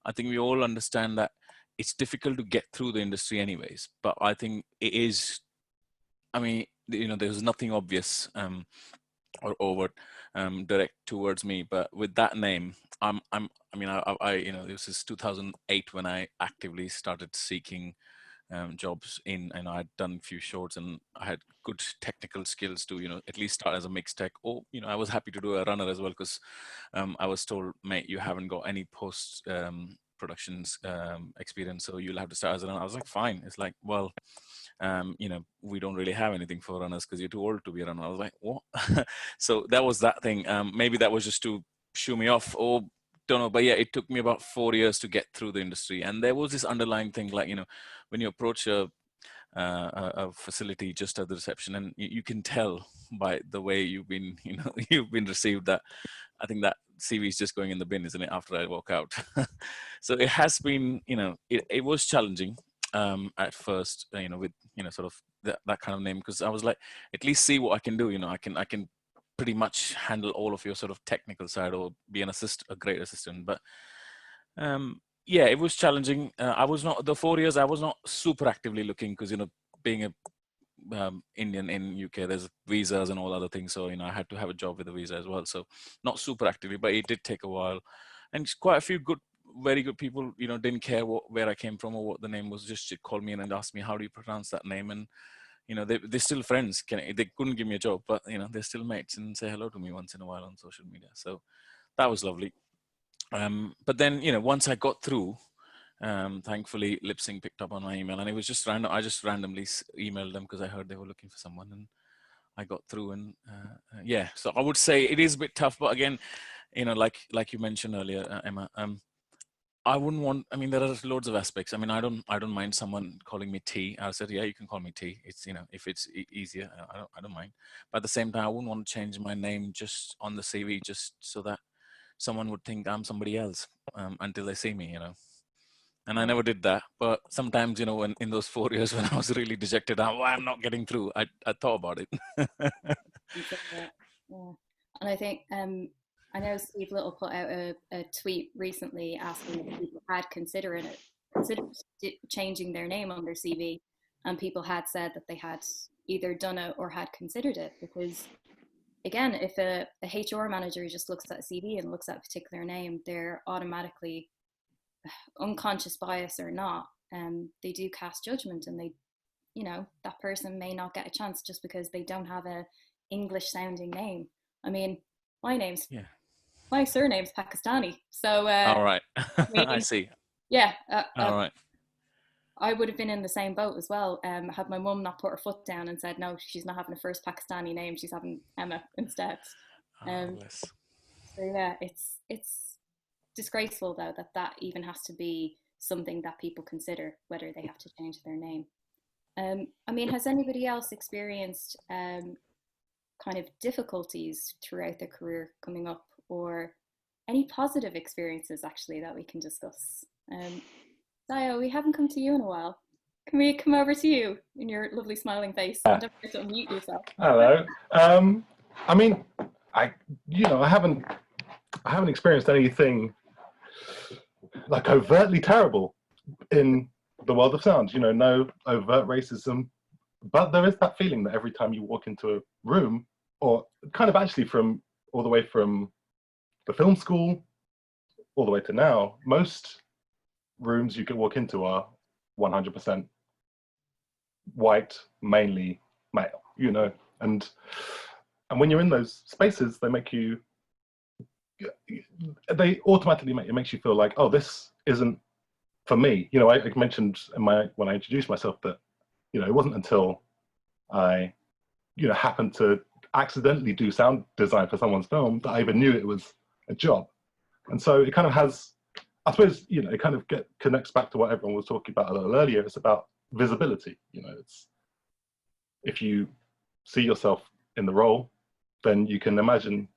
I think we all understand that it's difficult to get through the industry anyways, but I think it is, I mean, there's nothing obvious. or overt direct towards me. But with that name, this is 2008 when I actively started seeking jobs and I'd done a few shorts and I had good technical skills to, at least start as a mixed tech, or, I was happy to do a runner as well, because I was told, mate, you haven't got any post productions experience, so you'll have to start as a runner. I was like, fine. It's like, well, we don't really have anything for runners because you're too old to be a runner. I was like, what? So that was that thing. Maybe that was just to shoo me off, or don't know. But yeah, it took me about 4 years to get through the industry. And there was this underlying thing, like, when you approach a facility just at the reception, and you can tell by the way you've been, you've been received, that I think that CV is just going in the bin, isn't it, after I walk out? So it has been, it was challenging at first, with, sort of that kind of name, because I was like, at least see what I can do. I can pretty much handle all of your sort of technical side, or be a great assistant. But yeah, it was challenging. I was not, the 4 years, I was not super actively looking, because, being a Indian in UK, there's visas and all other things. So, I had to have a job with a visa as well. So not super actively, but it did take a while. And quite a few very good people, didn't care where I came from or what the name was, just called me in and asked me, how do you pronounce that name? And, they're still friends. They couldn't give me a job, but, they're still mates and say hello to me once in a while on social media. So that was lovely. But then, once I got through, thankfully Lipsync picked up on my email, and it was just random. I just randomly emailed them because I heard they were looking for someone, and I got through. And yeah, so I would say it is a bit tough, but again, like you mentioned earlier, Emma, I wouldn't want, there are loads of aspects. I don't mind someone calling me T. I said, yeah, you can call me T. It's, if it's easier, I don't mind. But at the same time, I wouldn't want to change my name just on the CV, just so that someone would think I'm somebody else until they see me, And I never did that. But sometimes, when in those 4 years when I was really dejected, I'm not getting through, I thought about it. Yeah. And I think, I know Steve Little put out a tweet recently asking if people had considered changing their name on their CV, and people had said that they had either done it or had considered it, because again, if a HR manager just looks at a CV and looks at a particular name, they're automatically, unconscious bias or not, they do cast judgment, and they, that person may not get a chance just because they don't have a English sounding name. My surname's Pakistani, so all right. maybe, I see. Yeah, all right. I would have been in the same boat as well. Had my mum not put her foot down and said, no, she's not having a first Pakistani name, she's having Emma instead. So yeah, it's disgraceful though that even has to be something that people consider, whether they have to change their name. Has anybody else experienced kind of difficulties throughout their career coming up, or any positive experiences actually that we can discuss? Dayo, we haven't come to you in a while. Can we come over to you in your lovely smiling face? Don't forget to unmute yourself. Hello. I haven't experienced anything like overtly terrible in the world of sound. No overt racism, but there is that feeling that every time you walk into a room, or kind of actually all the way from the film school all the way to now, most rooms you can walk into are 100% white, mainly male, and when you're in those spaces, they automatically makes you feel like, oh, this isn't for me. I mentioned when I introduced myself that, it wasn't until I, happened to accidentally do sound design for someone's film that I even knew it was a job. And so it kind of has, I suppose, it kind of connects back to what everyone was talking about a little earlier. It's about visibility. It's, if you see yourself in the role, then you can imagine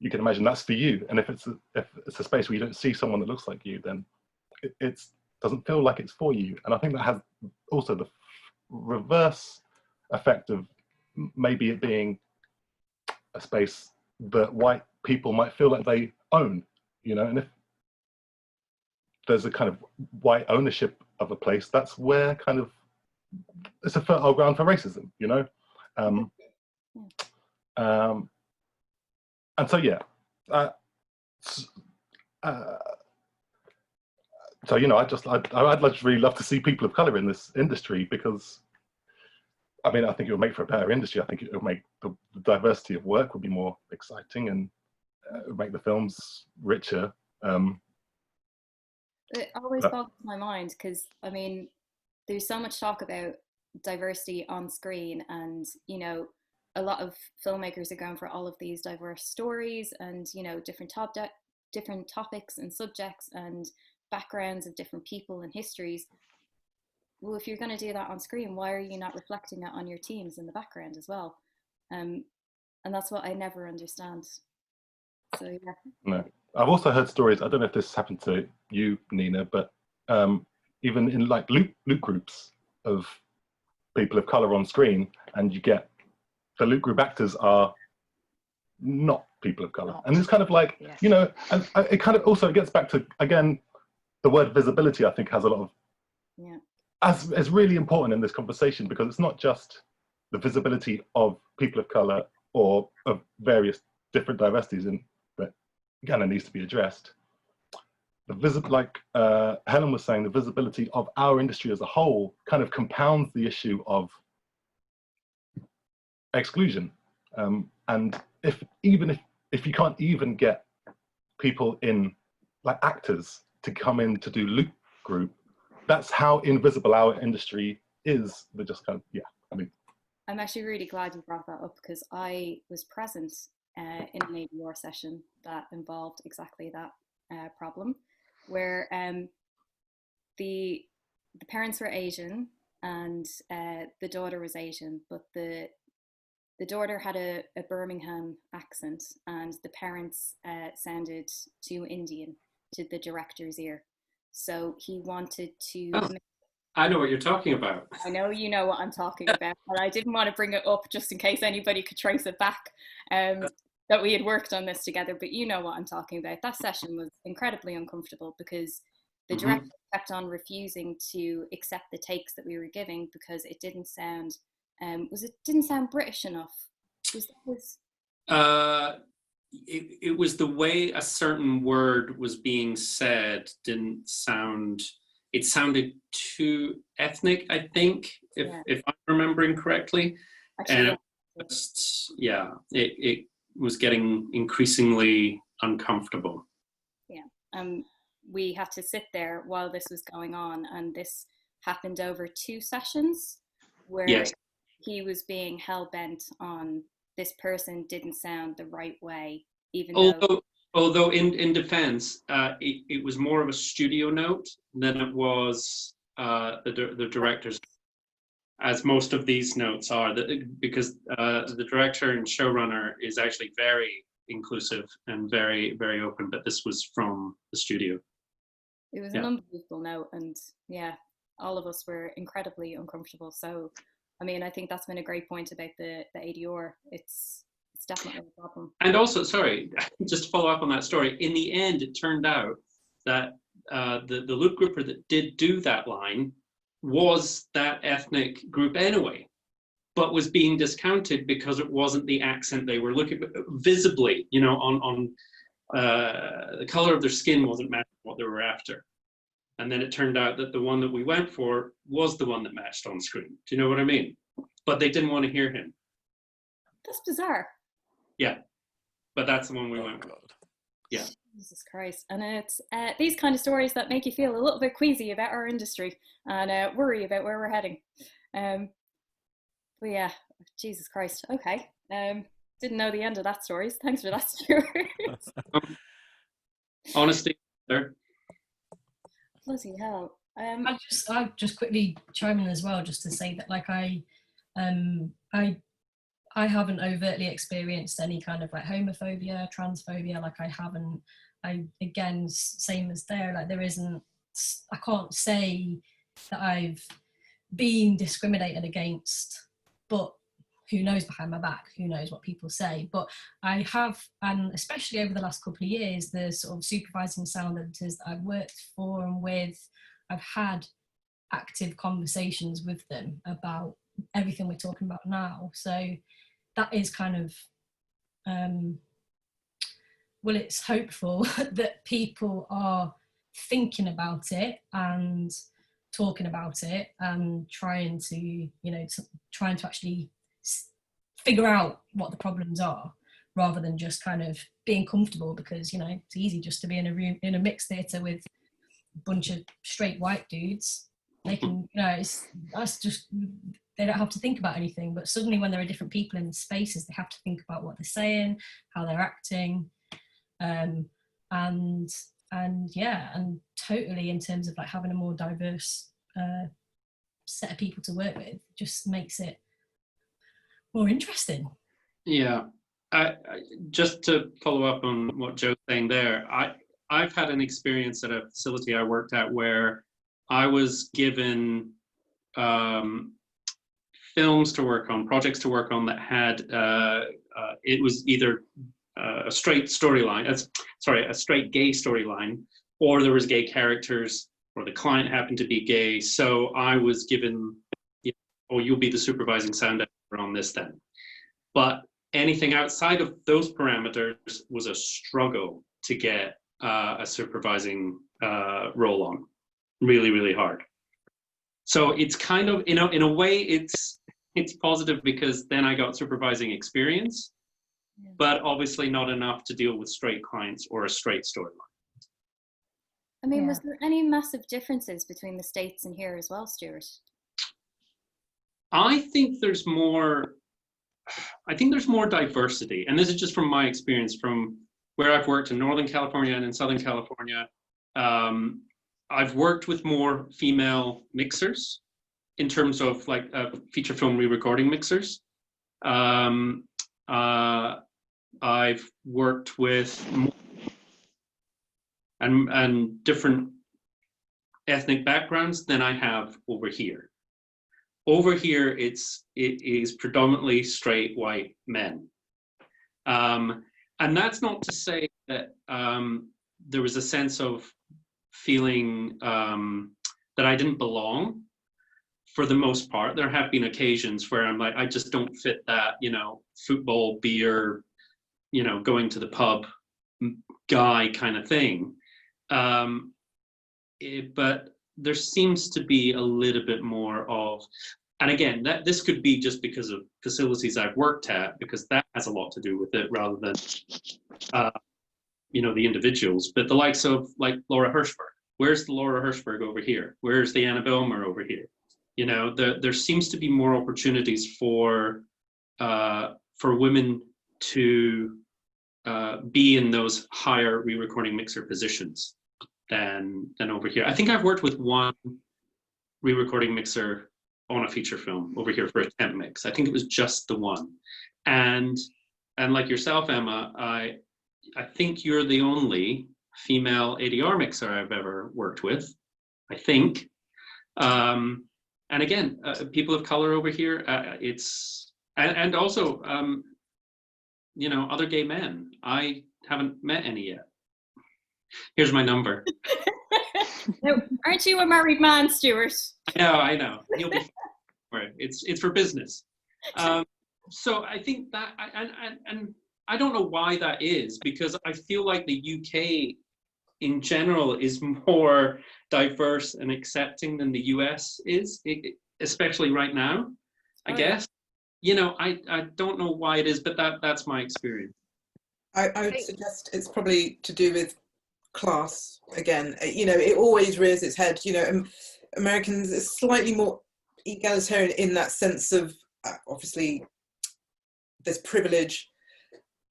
that's for you. And if it's a space where you don't see someone that looks like you, then it doesn't feel like it's for you. And I think that has also the reverse effect of maybe it being a space that white people might feel like they own, and if there's a kind of white ownership of a place, that's where kind of it's a fertile ground for racism, And so yeah, so you know, I'd just really love to see people of color in this industry, because I mean, I think it would make for a better industry. I think it would make the diversity of work would be more exciting, and it would make the films richer. It always boggles my mind, because I mean, there's so much talk about diversity on screen, and you know, a lot of filmmakers are going for all of these diverse stories, and you know, different topics and subjects and backgrounds of different people and histories. Well, if you're going to do that on screen, why are you not reflecting that on your teams in the background as well? And that's what I never understand. So yeah. No, I've also heard stories. I don't know if this happened to you, Nina, but even in like loop groups of people of color on screen, and you get the loop group actors are not people of color, and it's kind of like, yes, you know, and it kind of also gets back to, again, the word visibility. I think has a lot of, yeah, as really important in this conversation, because it's not just the visibility of people of color or of various different diversities, and that again, it needs to be addressed. The like Helen was saying, the visibility of our industry as a whole kind of compounds the issue of exclusion. And if you can't even get people in, like actors, to come in to do loop group, that's how invisible our industry is. They're just kind of, yeah, I mean. I'm actually really glad you brought that up, because I was present in an ADR session that involved exactly that problem, where the parents were Asian and the daughter was Asian, but the daughter had a Birmingham accent, and the parents sounded too Indian to the director's ear. So he wanted to... Oh, I know what you're talking about. I know you know what I'm talking about, but I didn't want to bring it up just in case anybody could trace it back, that we had worked on this together, but you know what I'm talking about. That session was incredibly uncomfortable, because the director kept on refusing to accept the takes that we were giving, because it didn't sound... didn't sound British enough. It was the way a certain word was being said didn't sound. It sounded too ethnic, I think, if I'm remembering correctly. Actually, and it was getting increasingly uncomfortable. Yeah, we had to sit there while this was going on, and this happened over 2 sessions, where he was being hell-bent on this person didn't sound the right way, even although in defense, it was more of a studio note than it was the director's, as most of these notes are, because the director and showrunner is actually very inclusive and very, very open, but this was from the studio. It was an unbelievable note, and yeah, all of us were incredibly uncomfortable. So I mean, I think that's been a great point about the ADR. It's definitely a problem. And also, sorry, just to follow up on that story, in the end, it turned out that the loop grouper that did do that line was that ethnic group anyway, but was being discounted because it wasn't the accent they were looking for. Visibly, you know, on the color of their skin wasn't matching what they were after. And then it turned out that the one that we went for was the one that matched on screen. Do you know what I mean? But they didn't want to hear him. That's bizarre. Yeah, but that's the one we went for. Yeah. Jesus Christ. And it's these kind of stories that make you feel a little bit queasy about our industry and worry about where we're heading. But yeah, Jesus Christ. Okay. Didn't know the end of that story. Thanks for that, Stuart. Honesty there. Bloody hell. I'll just quickly chime in as well, just to say that, like, I haven't overtly experienced any kind of like homophobia, transphobia. Like, again, same as there. Like, I can't say that I've been discriminated against, but who knows behind my back? Who knows what people say? But I have, and especially over the last couple of years, the sort of supervising sound editors that I've worked for and with, I've had active conversations with them about everything we're talking about now. So that is kind of well, it's hopeful that people are thinking about it and talking about it and trying to, you know, trying to actually figure out what the problems are, rather than just kind of being comfortable, because, you know, it's easy just to be in a room, in a mixed theatre with a bunch of straight white dudes. They can, you know, that's just, they don't have to think about anything. But suddenly when there are different people in the spaces, they have to think about what they're saying, how they're acting, and yeah, and totally, in terms of like having a more diverse set of people to work with, just makes it more interesting. Yeah, just to follow up on what Joe's saying there, I've had an experience at a facility I worked at where I was given films to work on, projects to work on that had it was either a straight storyline, a straight gay storyline, or there was gay characters, or the client happened to be gay. So I was given, oh, you'll be the supervising sound editor on this then. But anything outside of those parameters was a struggle to get a supervising role on. Really, really hard. So it's kind of, in a way, it's positive, because then I got supervising experience, but obviously not enough to deal with straight clients or a straight storyline. I mean, was there any massive differences between the States and here as well, Stuart? I think there's more diversity, and this is just from my experience from where I've worked in Northern California and in Southern California. I've worked with more female mixers in terms of like feature film re-recording mixers. I've worked with more and different ethnic backgrounds than I have over here. Over here, it is predominantly straight white men. And that's not to say that there was a sense of feeling that I didn't belong. For the most part, there have been occasions where I'm like, I just don't fit that, you know, football, beer, you know, going to the pub guy kind of thing. But there seems to be a little bit more of, and again, this could be just because of facilities I've worked at, because that has a lot to do with it rather than, you know, the individuals. But the likes of like Laura Hirschberg. Where's the Laura Hirschberg over here? Where's the Anna Belmer over here? You know, there seems to be more opportunities for women to be in those higher re-recording mixer positions than over here. I think I've worked with one re-recording mixer on a feature film over here for a temp mix. I think it was just the one. And like yourself, Emma, I think you're the only female ADR mixer I've ever worked with, I think. And again, people of color over here, and also, you know, other gay men. I haven't met any yet. Here's my number. No, aren't you a married man, Stuart? I know. You'll be it's for business. So I think that, and I don't know why that is, because I feel like the UK in general is more diverse and accepting than the US is, especially right now, I guess. You know, I don't know why it is, but that's my experience. I would suggest it's probably to do with class again. You know, it always rears its head. You know, Americans are slightly more egalitarian in that sense of, obviously, there's privilege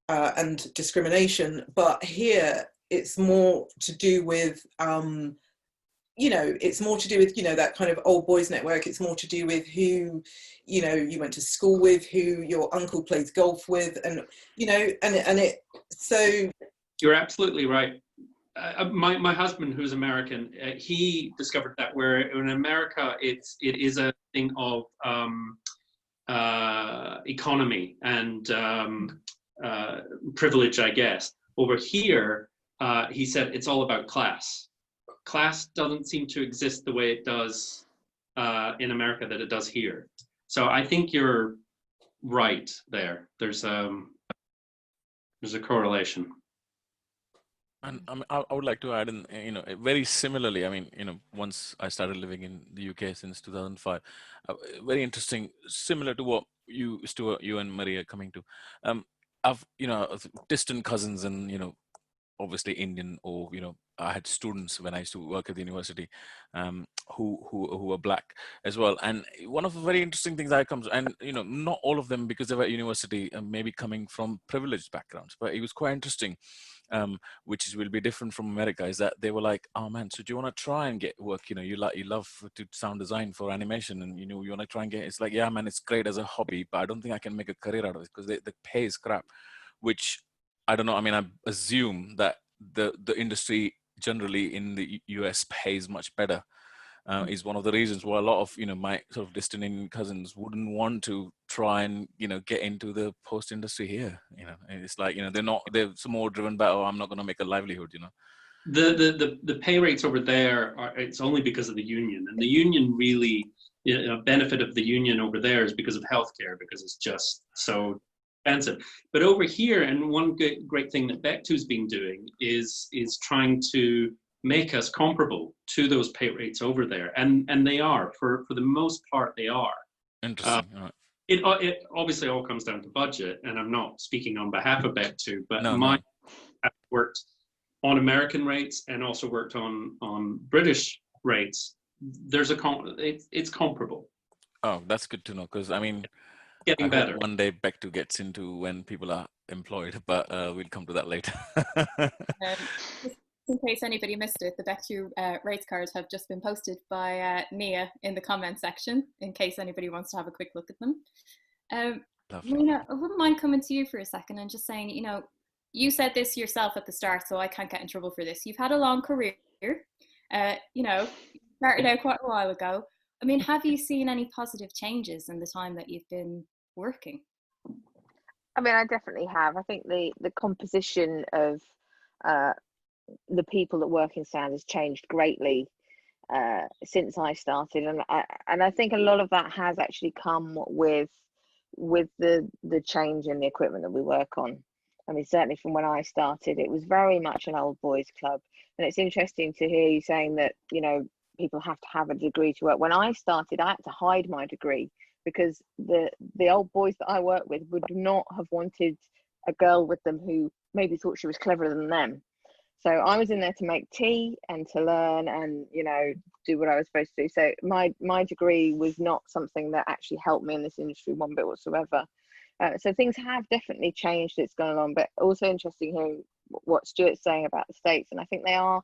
and discrimination, but here it's more to do with, you know, it's more to do with, you know, that kind of old boys network. It's more to do with who, you know, you went to school with, who your uncle plays golf with, and, you know, and it, so. You're absolutely right. My husband, who's American, he discovered that where in America, it is a thing of economy and privilege, I guess. Over here, he said it's all about class. Class doesn't seem to exist the way it does in America that it does here. So I think you're right there. There's There's a correlation. And I would like to add in, very similarly, I mean, once I started living in the UK since 2005, very interesting, similar to what you, Stuart, you and Maria are coming to. I've, distant cousins and, obviously Indian, or, I had students when I used to work at the university, who were black as well. And one of the very interesting things that comes, and, not all of them, because they were at university, maybe coming from privileged backgrounds, but it was quite interesting. Which will be different from America, is that they were like, oh man, so do you want to try and get work? You love to sound design for animation, and you want to try and get. It's like, yeah, man, it's great as a hobby, but I don't think I can make a career out of it because the pay is crap. Which I don't know. I mean, I assume that the industry generally in the US pays much better. Is one of the reasons why a lot of my sort of distant Indian cousins wouldn't want to try and get into the post industry here. And it's like they're more driven by, oh, I'm not going to make a livelihood. The pay rates over there it's only because of the union, and the union really, a benefit of the union over there is because of healthcare, because it's just so expensive. But over here, and one great thing that BECTU's been doing is trying to make us comparable to those pay rates over there, and they are, for the most part, they are. Interesting. It obviously all comes down to budget, and I'm not speaking on behalf of BECTU, but I've worked on American rates and also worked on British rates. It's comparable. Oh, that's good to know, because I mean, getting better. One day BECTU gets into when people are employed, but we'll come to that later. In case anybody missed it, the BECTU rates cards have just been posted by Nia in the comment section, in case anybody wants to have a quick look at them. Nina, I wouldn't mind coming to you for a second and just saying, you said this yourself at the start, so I can't get in trouble for this. You've had a long career, started out quite a while ago. I mean, have you seen any positive changes in the time that you've been working? I mean, I definitely have. I think the composition of the people that work in sound has changed greatly since I started, and I think a lot of that has actually come with the change in the equipment that we work on. I mean, certainly from when I started, it was very much an old boys club, and it's interesting to hear you saying that people have to have a degree to work. When I started, I had to hide my degree because the old boys that I worked with would not have wanted a girl with them who maybe thought she was cleverer than them. So I was in there to make tea and to learn and, do what I was supposed to do. So my degree was not something that actually helped me in this industry one bit whatsoever. So things have definitely changed. It's gone along, but also interesting hearing what Stuart's saying about the States. And I think they are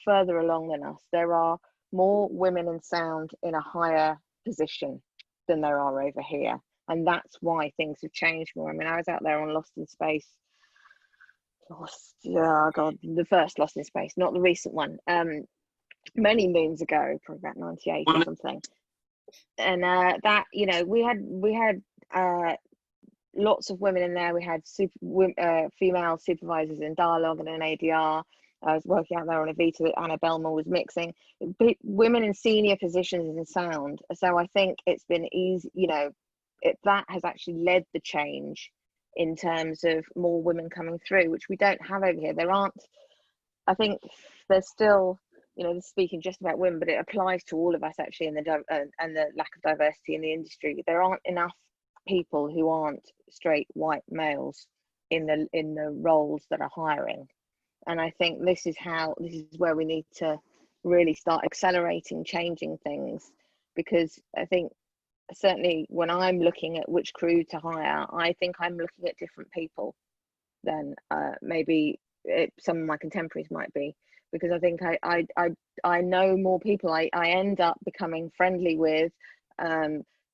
further along than us. There are more women in sound in a higher position than there are over here. And that's why things have changed more. I mean, I was out there on Lost in Space. The first Lost in Space, not the recent one, many moons ago, probably about 98 or something. And that, we had lots of women in there. We had female supervisors in dialogue and in ADR. I was working out there on a Vita that Anna Belmore was mixing. Women in senior positions in sound. So I think it's been easy, that has actually led the change in terms of more women coming through, which we don't have over here. I think there's still, speaking just about women, but it applies to all of us actually, and the lack of diversity in the industry. There aren't enough people who aren't straight white males in the roles that are hiring. And I think this is where we need to really start accelerating, changing things, because I think certainly when I'm looking at which crew to hire, I think I'm looking at different people than maybe some of my contemporaries might be, because I think I know more people. I end up becoming friendly with,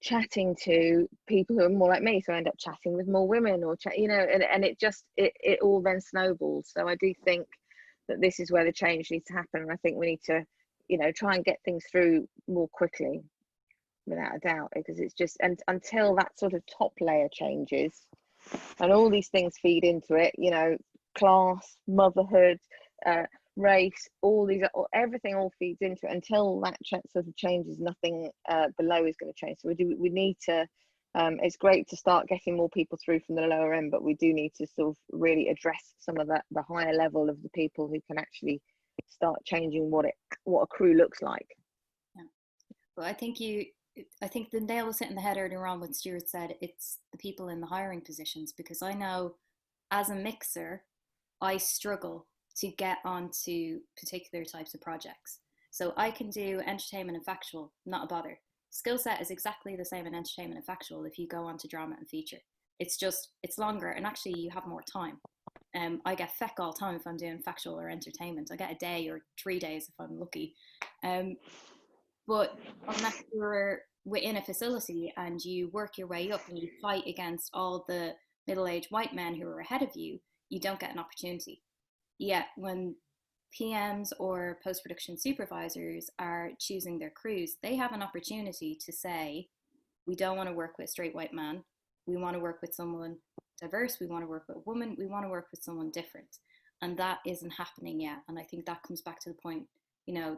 chatting to people who are more like me, so I end up chatting with more women, or and it all then snowballs. So I do think that this is where the change needs to happen, and I think we need to try and get things through more quickly, without a doubt, because it's just, and until that sort of top layer changes and all these things feed into it, class, motherhood, race, everything all feeds into it. Until that sort of changes, nothing below is going to change. So we need to It's great to start getting more people through from the lower end, but we do need to sort of really address some of the higher level of the people who can actually start changing what a crew looks like. Yeah. Well, I think the nail was hit in the head earlier on when Stuart said it's the people in the hiring positions, because I know as a mixer, I struggle to get onto particular types of projects. So I can do entertainment and factual, not a bother. Skill set is exactly the same in entertainment and factual if you go on to drama and feature. It's just, it's longer, and actually you have more time. I get feck all the time if I'm doing factual or entertainment. I get a day or 3 days if I'm lucky. But unless you're within a facility and you work your way up and you fight against all the middle-aged white men who are ahead of you, you don't get an opportunity. Yet when PMs or post-production supervisors are choosing their crews, they have an opportunity to say, we don't want to work with a straight white man. We want to work with someone diverse. We want to work with a woman. We want to work with someone different. And that isn't happening yet. And I think that comes back to the point,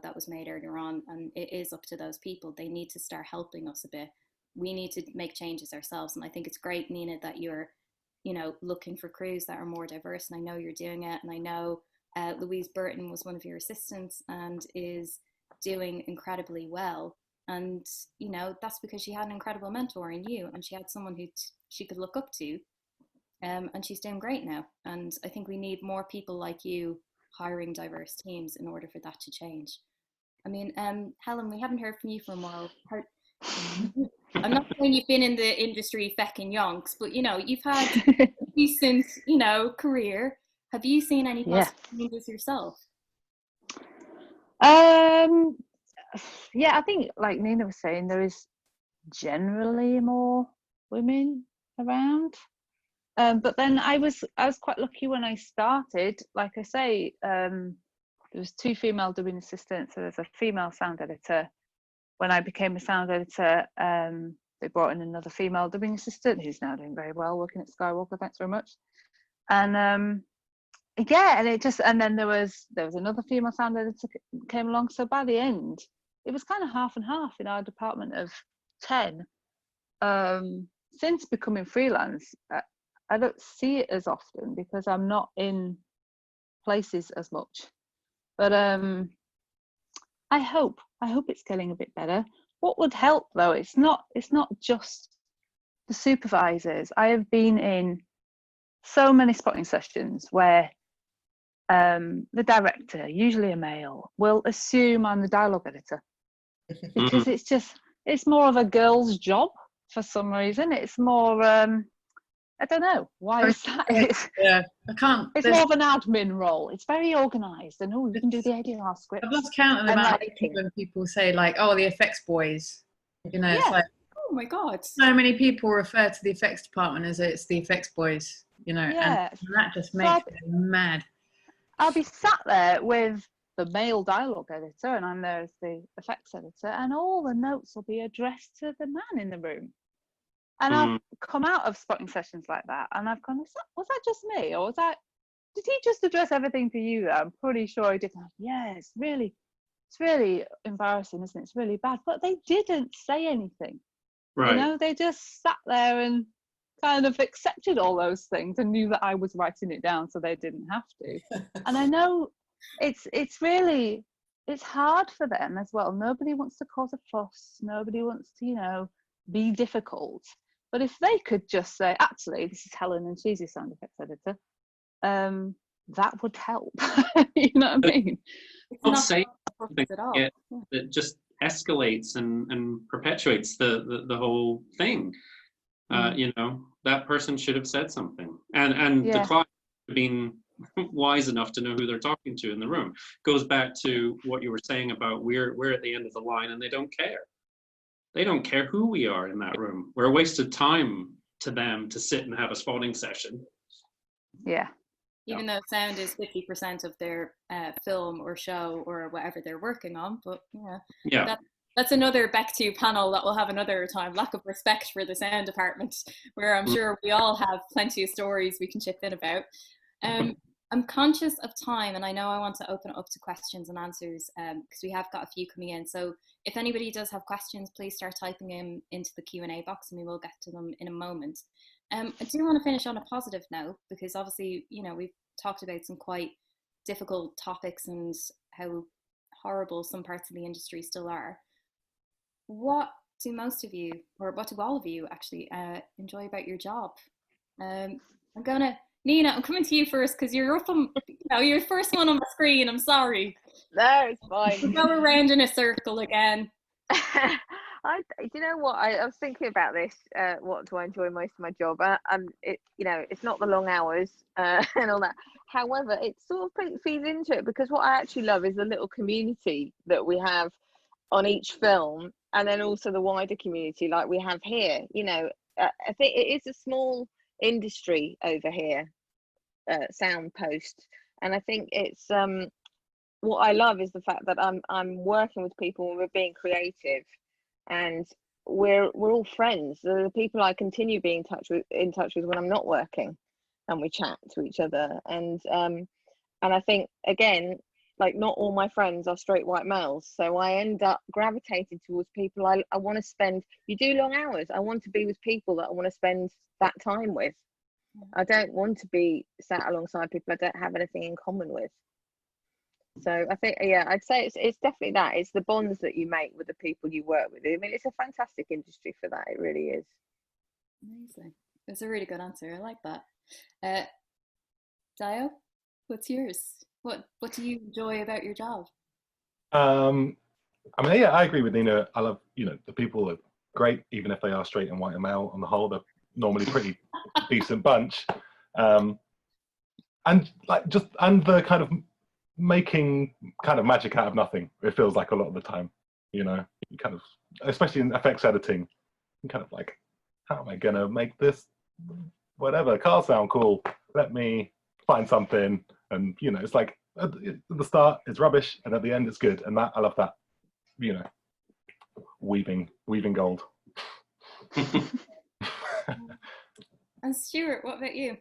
that was made earlier on. And it is up to those people. They need to start helping us a bit. We need to make changes ourselves. And I think it's great, Nina, that you're, looking for crews that are more diverse. And I know you're doing it. And I know Louise Burton was one of your assistants and is doing incredibly well. And, that's because she had an incredible mentor in you, and she had someone who she could look up to. And she's doing great now. And I think we need more people like you hiring diverse teams in order for that to change. I mean, Helen, we haven't heard from you for a while. I'm not saying you've been in the industry fecking yonks, but, you've had a decent, career. Have you seen any positive changes yourself? Yeah, I think, like Nina was saying, there is generally more women around. But then I was quite lucky when I started. Like I say, there was 2 female dubbing assistants, so there's a female sound editor. When I became a sound editor, they brought in another female dubbing assistant who's now doing very well, working at Skywalker. Thanks very much. And and then there was another female sound editor came along. So by the end, it was kind of half and half in our department of 10. Since becoming freelance, I don't see it as often because I'm not in places as much. But I hope it's getting a bit better. What would help though, it's not just the supervisors. I have been in so many spotting sessions where the director, usually a male, will assume I'm the dialogue editor because it's more of a girl's job for some reason. It's more I don't know why is that. Yeah, I can't. It's more of an admin role. It's very organised, and you can do the ADR script. I've lost count of the amount of when people say like, "Oh, the effects boys." It's like, oh my god, so many people refer to the effects department as it's the effects boys. And that just makes me mad. I'll be sat there with the male dialogue editor, and I'm there as the effects editor, and all the notes will be addressed to the man in the room. And I've come out of spotting sessions like that, and I've gone, was that just me, or did he just address everything to you? I'm pretty sure he did. Yeah, it's really embarrassing, isn't it? It's really bad. But they didn't say anything. Right. They just sat there and kind of accepted all those things and knew that I was writing it down, so they didn't have to. And I know it's hard for them as well. Nobody wants to cause a fuss. Nobody wants to, be difficult. But if they could just say, actually, this is Helen and she's your sound effects editor, that would help. You know what I mean? Not say something that just escalates and perpetuates the whole thing. That person should have said something, and the client being wise enough to know who they're talking to in the room. Goes back to what you were saying about we're at the end of the line and they don't care. They don't care who we are in that room. We're a waste of time to them to sit and have a spotting session. Yeah. Even though sound is 50% of their film or show or whatever they're working on, but that's another BECTU panel that we'll have another time. Lack of respect for the sound department, where I'm sure we all have plenty of stories we can chip in about. I'm conscious of time, and I know I want to open it up to questions and answers because we have got a few coming in. So if anybody does have questions, please start typing them into the Q&A box, and we will get to them in a moment. I do want to finish on a positive note, because obviously, you know, we've talked about some quite difficult topics and how horrible some parts of the industry still are. What do most of you, or what do all of you actually enjoy about your job? Nina, I'm coming to you first because you're up on, you know, you're the first one on the screen. I'm sorry. No, it's fine. We'll go around in a circle again. You know what? I was thinking about this. What do I enjoy most of my job? You know, it's not the long hours and all that. However, it sort of feeds into it, because what I actually love is the little community that we have on each film, and then also the wider community like we have here. You know, I think it is a small industry over here, Sound Post, and I think it's what I love is the fact that I'm working with people and we're being creative, and we're all friends. They're the people I continue being in touch with when I'm not working, and we chat to each other. And I think, again, like, not all my friends are straight white males, so I end up gravitating towards people I want to spend. You do long hours, I want to be with people that I want to spend that time with. I don't want to be sat alongside people I don't have anything in common with. So I think, yeah, I'd say it's definitely that. It's the bonds that you make with the people you work with. I mean, it's a fantastic industry for that. It really is. Amazing. That's a really good answer. I like that. Dayo, what's yours? What do you enjoy about your job? I mean, yeah, I agree with Nina. I love, you know, the people are great, even if they are straight and white and male. On the whole, they're normally pretty decent bunch. And the kind of making kind of magic out of nothing, it feels like a lot of the time. You know, you kind of, especially in effects editing, you kind of like, how am I gonna make this whatever car sound cool? Let me find something. And, you know, it's like at the start it's rubbish, and at the end it's good. And that, I love that, you know, weaving gold. And Stuart, what about you?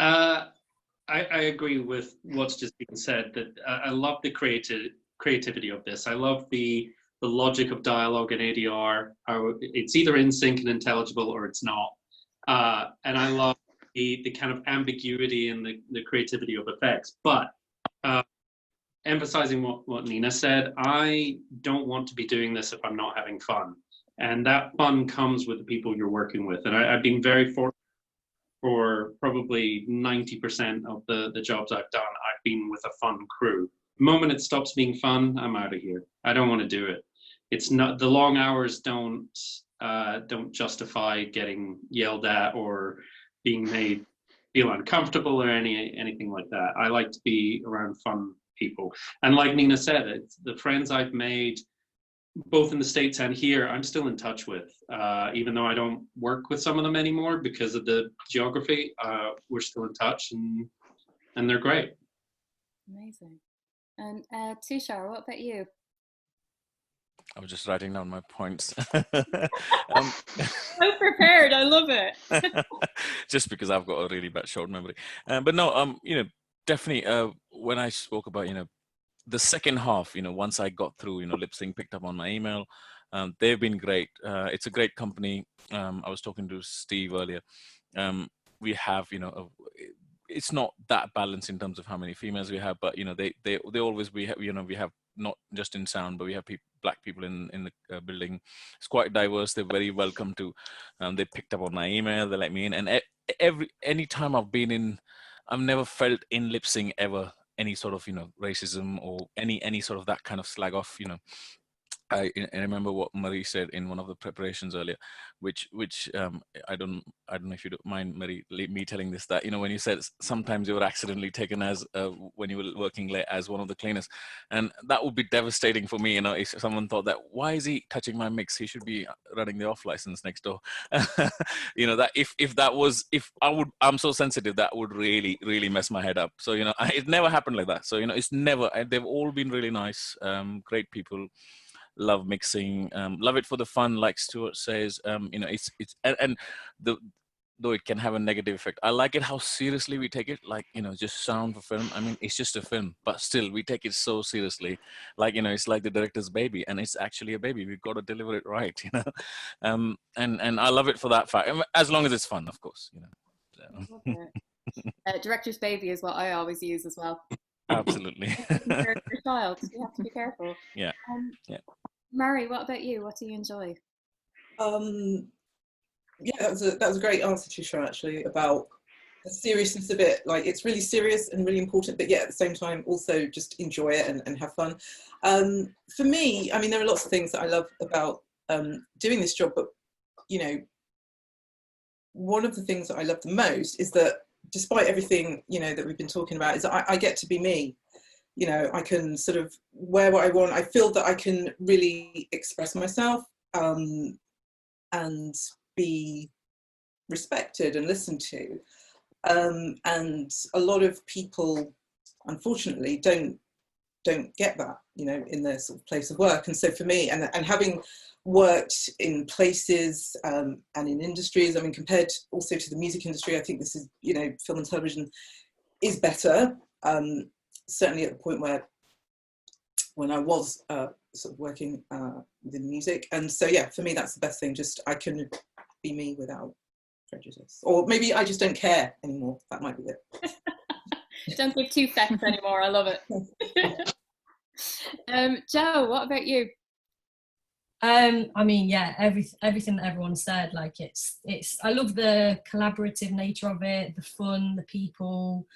I agree with what's just been said, that I love the creativity of this. I love the logic of dialogue and ADR. It's either in sync and intelligible, or it's not. And I love the kind of ambiguity and the creativity of effects. But emphasizing what Nina said, I don't want to be doing this if I'm not having fun. And that fun comes with the people you're working with. And I've been very fortunate. For probably 90% of the jobs I've done, I've been with a fun crew. The moment it stops being fun, I'm out of here. I don't want to do it. It's not, the long hours don't justify getting yelled at or being made feel uncomfortable or anything like that. I like to be around fun people. And like Nina said, it's the friends I've made, both in the States and here, I'm still in touch with, even though I don't work with some of them anymore because of the geography. We're still in touch, and they're great. Amazing. And Tueje, what about you? I was just writing down my points. So prepared, I love it. Just because I've got a really bad short memory. But no, you know, definitely when I spoke about, you know, the second half, you know, once I got through, you know, lip sync, picked up on my email, they've been great. It's a great company. I was talking to Steve earlier. We have, you know, it's not that balanced in terms of how many females we have, but, you know, they always, we have, you know, we have not just in sound, but we have black people in the building. It's quite diverse. They're very welcome to. They picked up on my email. They let me in, and any time I've been in, I've never felt in lip sync ever any sort of, you know, racism or any sort of that kind of slag off, you know. I remember what Marie said in one of the preparations earlier, which I don't know if you don't mind, Marie, me telling this, that, you know, when you said sometimes you were accidentally taken as when you were working late as one of the cleaners, and that would be devastating for me, you know, if someone thought that, why is he touching my mix? He should be running the off license next door. You know, that if I'm so sensitive, that would really mess my head up. So, you know, it never happened like that. So, you know, it's never, they've all been really nice, great people. Love mixing, love it for the fun, like Stuart says. You know, it's and though it can have a negative effect. I like it how seriously we take it, like, just sound for film. I mean, it's just a film, but still we take it so seriously. Like, it's like the director's baby, and it's actually a baby. We've got to deliver it right, and I love it for that fact, as long as it's fun, of course, So. Director's baby is what I always use as well. Absolutely. Your child, you have to be careful. Yeah. Yeah. Mary, what about you? What do you enjoy? Yeah, that was a great answer, Tueje, actually, about the seriousness of it. Like, it's really serious and really important, but yeah, at the same time, also just enjoy it and have fun. For me, I mean, there are lots of things that I love about doing this job, but, one of the things that I love the most is that despite everything, that we've been talking about, is that I get to be me. I can sort of wear what I want. I feel that I can really express myself and be respected and listened to. And a lot of people, unfortunately, don't get that, in their sort of place of work. And so for me, and having worked in places and in industries, I mean, compared also to the music industry, I think this is, film and television is better. Certainly at the point when I was sort of working within music. And so, yeah, for me, that's the best thing. Just I can be me without prejudice. Or maybe I just don't care anymore. That might be it. Don't give two facts anymore. I love it. Jo, what about you? I mean, yeah, everything that everyone said, like it's I love the collaborative nature of it, the fun, the people,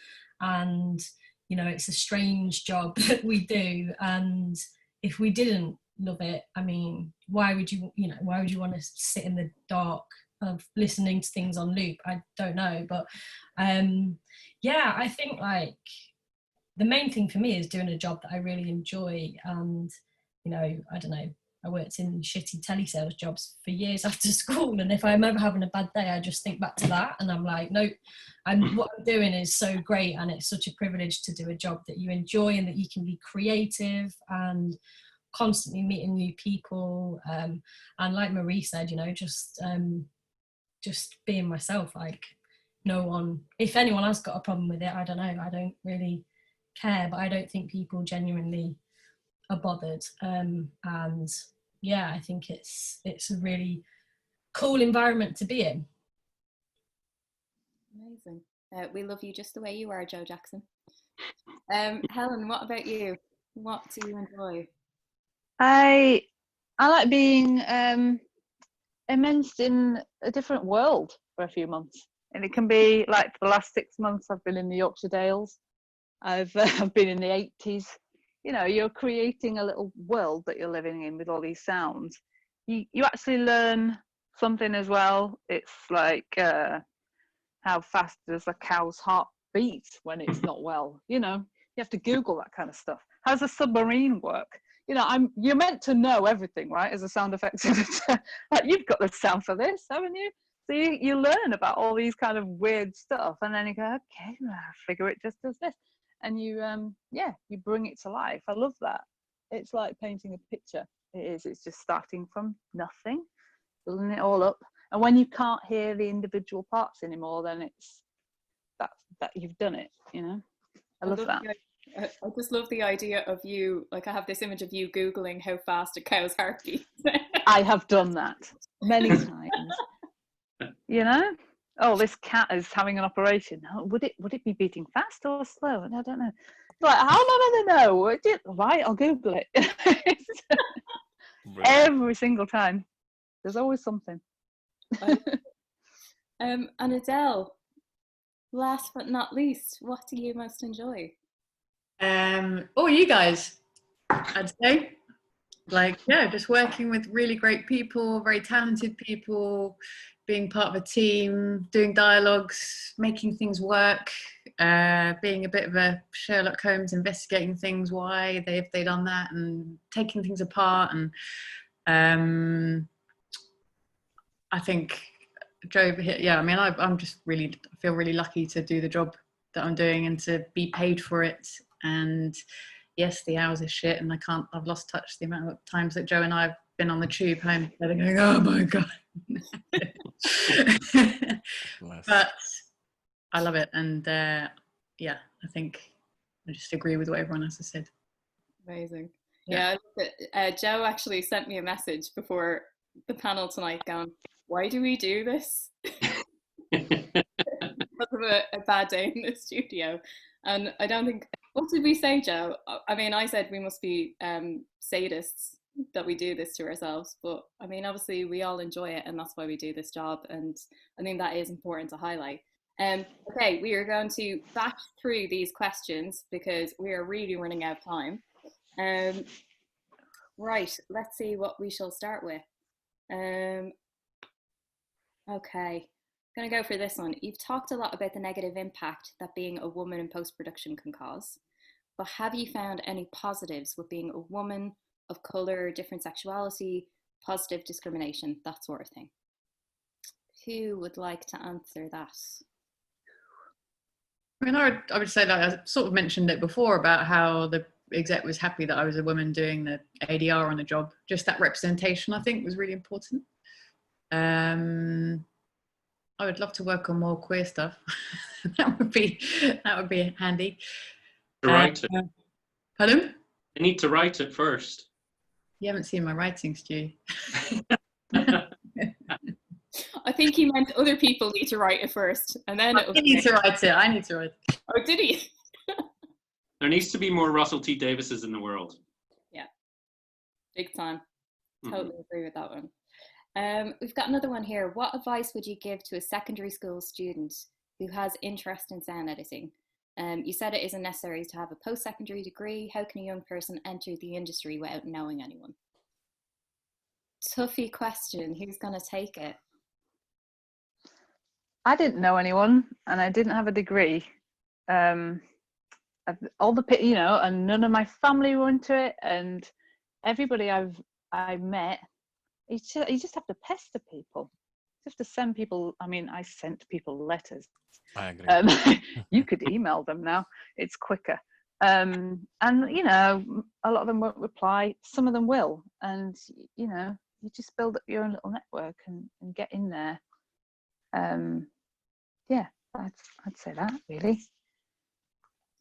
and it's a strange job that we do, and if we didn't love it, I mean, why would you want to sit in the dark of listening to things on loop? I don't know, but yeah, I think like the main thing for me is doing a job that I really enjoy. And I don't know, I worked in shitty telesales jobs for years after school, and if I'm ever having a bad day, I just think back to that and I'm like, no, what I'm doing is so great, and it's such a privilege to do a job that you enjoy and that you can be creative and constantly meeting new people, and like Marie said, just being myself. Like, no one, if anyone has got a problem with it, I don't know, I don't really care, but I don't think people genuinely are bothered. And yeah, I think it's a really cool environment to be in. Amazing. We love you just the way you are, Jo Jackson. Helen, what about you? What do you enjoy? I like being immersed in a different world for a few months, and it can be like for the last 6 months I've been in the Yorkshire Dales. I've been in the 80s. You're creating a little world that you're living in with all these sounds. You actually learn something as well. It's like how fast does a cow's heart beat when it's not well? You have to Google that kind of stuff. How does a submarine work? You're meant to know everything, right? As a sound effects editor, like, you've got the sound for this, haven't you? So you learn about all these kind of weird stuff, and then you go, okay, I figure it just does this. And you bring it to life. I love that. It's like painting a picture. It is. It's just starting from nothing, building it all up. And when you can't hear the individual parts anymore, then it's that you've done it. I love that. I just love the idea of you. Like, I have this image of you Googling how fast a cow's heart beats. I have done that many times. Oh, this cat is having an operation. Would it be beating fast or slow? I don't know. Like, how am I going to know? Right, I'll Google it. Every single time. There's always something. And Adele, last but not least, what do you most enjoy? You guys, I'd say. Like, yeah, just working with really great people, very talented people, being part of a team, doing dialogues, making things work, being a bit of a Sherlock Holmes, investigating things, why they've done that, and taking things apart. And I think Jo over here, yeah, I mean, I'm just really, I feel really lucky to do the job that I'm doing and to be paid for it. And yes, the hours are shit, and I've lost touch the amount of times that Jo and I have been on the tube home, they're going, oh my God. But I love it. And yeah, I think I just agree with what everyone else has said. Amazing. Yeah. Joe actually sent me a message before the panel tonight going, why do we do this? Because of a bad day in the studio. And I don't think, what did we say, Joe? I mean, I said we must be sadists that we do this to ourselves, but I mean, obviously we all enjoy it and that's why we do this job, and I think that is important to highlight. Okay, we are going to bash through these questions because we are really running out of time. Right, let's see what we shall start with. Okay, I'm going to go for this one. You've talked a lot about the negative impact that being a woman in post-production can cause, but have you found any positives with being a woman of colour, different sexuality, positive discrimination, that sort of thing? Who would like to answer that? I mean, I would say that I sort of mentioned it before about how the exec was happy that I was a woman doing the ADR on the job. Just that representation, I think, was really important. I would love to work on more queer stuff. that would be handy. Write it. Pardon? You need to write it first. You haven't seen my writing, Stu. I think he meant other people need to write it first, and then I need to write it. I need to write it. Oh, did he? There needs to be more Russell T Davises in the world. Yeah, big time. Totally agree with that one. We've got another one here. What advice would you give to a secondary school student who has interest in sound editing? You said it isn't necessary to have a post-secondary degree. How can a young person enter the industry without knowing anyone? Toughy question. Who's going to take it? I didn't know anyone, and I didn't have a degree. All the, you know, and none of my family were into it, and everybody I met, you just have to pester people. You have to send people. I mean, I sent people letters. I agree. You could email them now; it's quicker. And you know, a lot of them won't reply. Some of them will, and you know, you just build up your own little network and get in there. Yeah, I'd say that really.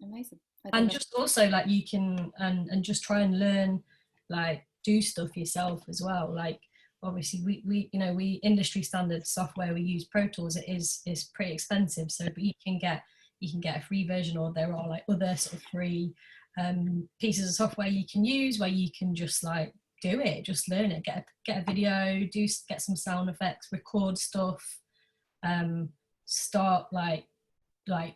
Amazing. And just also like you can and just try and learn, like do stuff yourself as well. Like obviously we you know, we industry standard software, we use Pro Tools, it is pretty expensive, so but you can get a free version, or there are like other sort of free pieces of software you can use where you can just like do it, just learn it, get a video, get some sound effects, record stuff, start like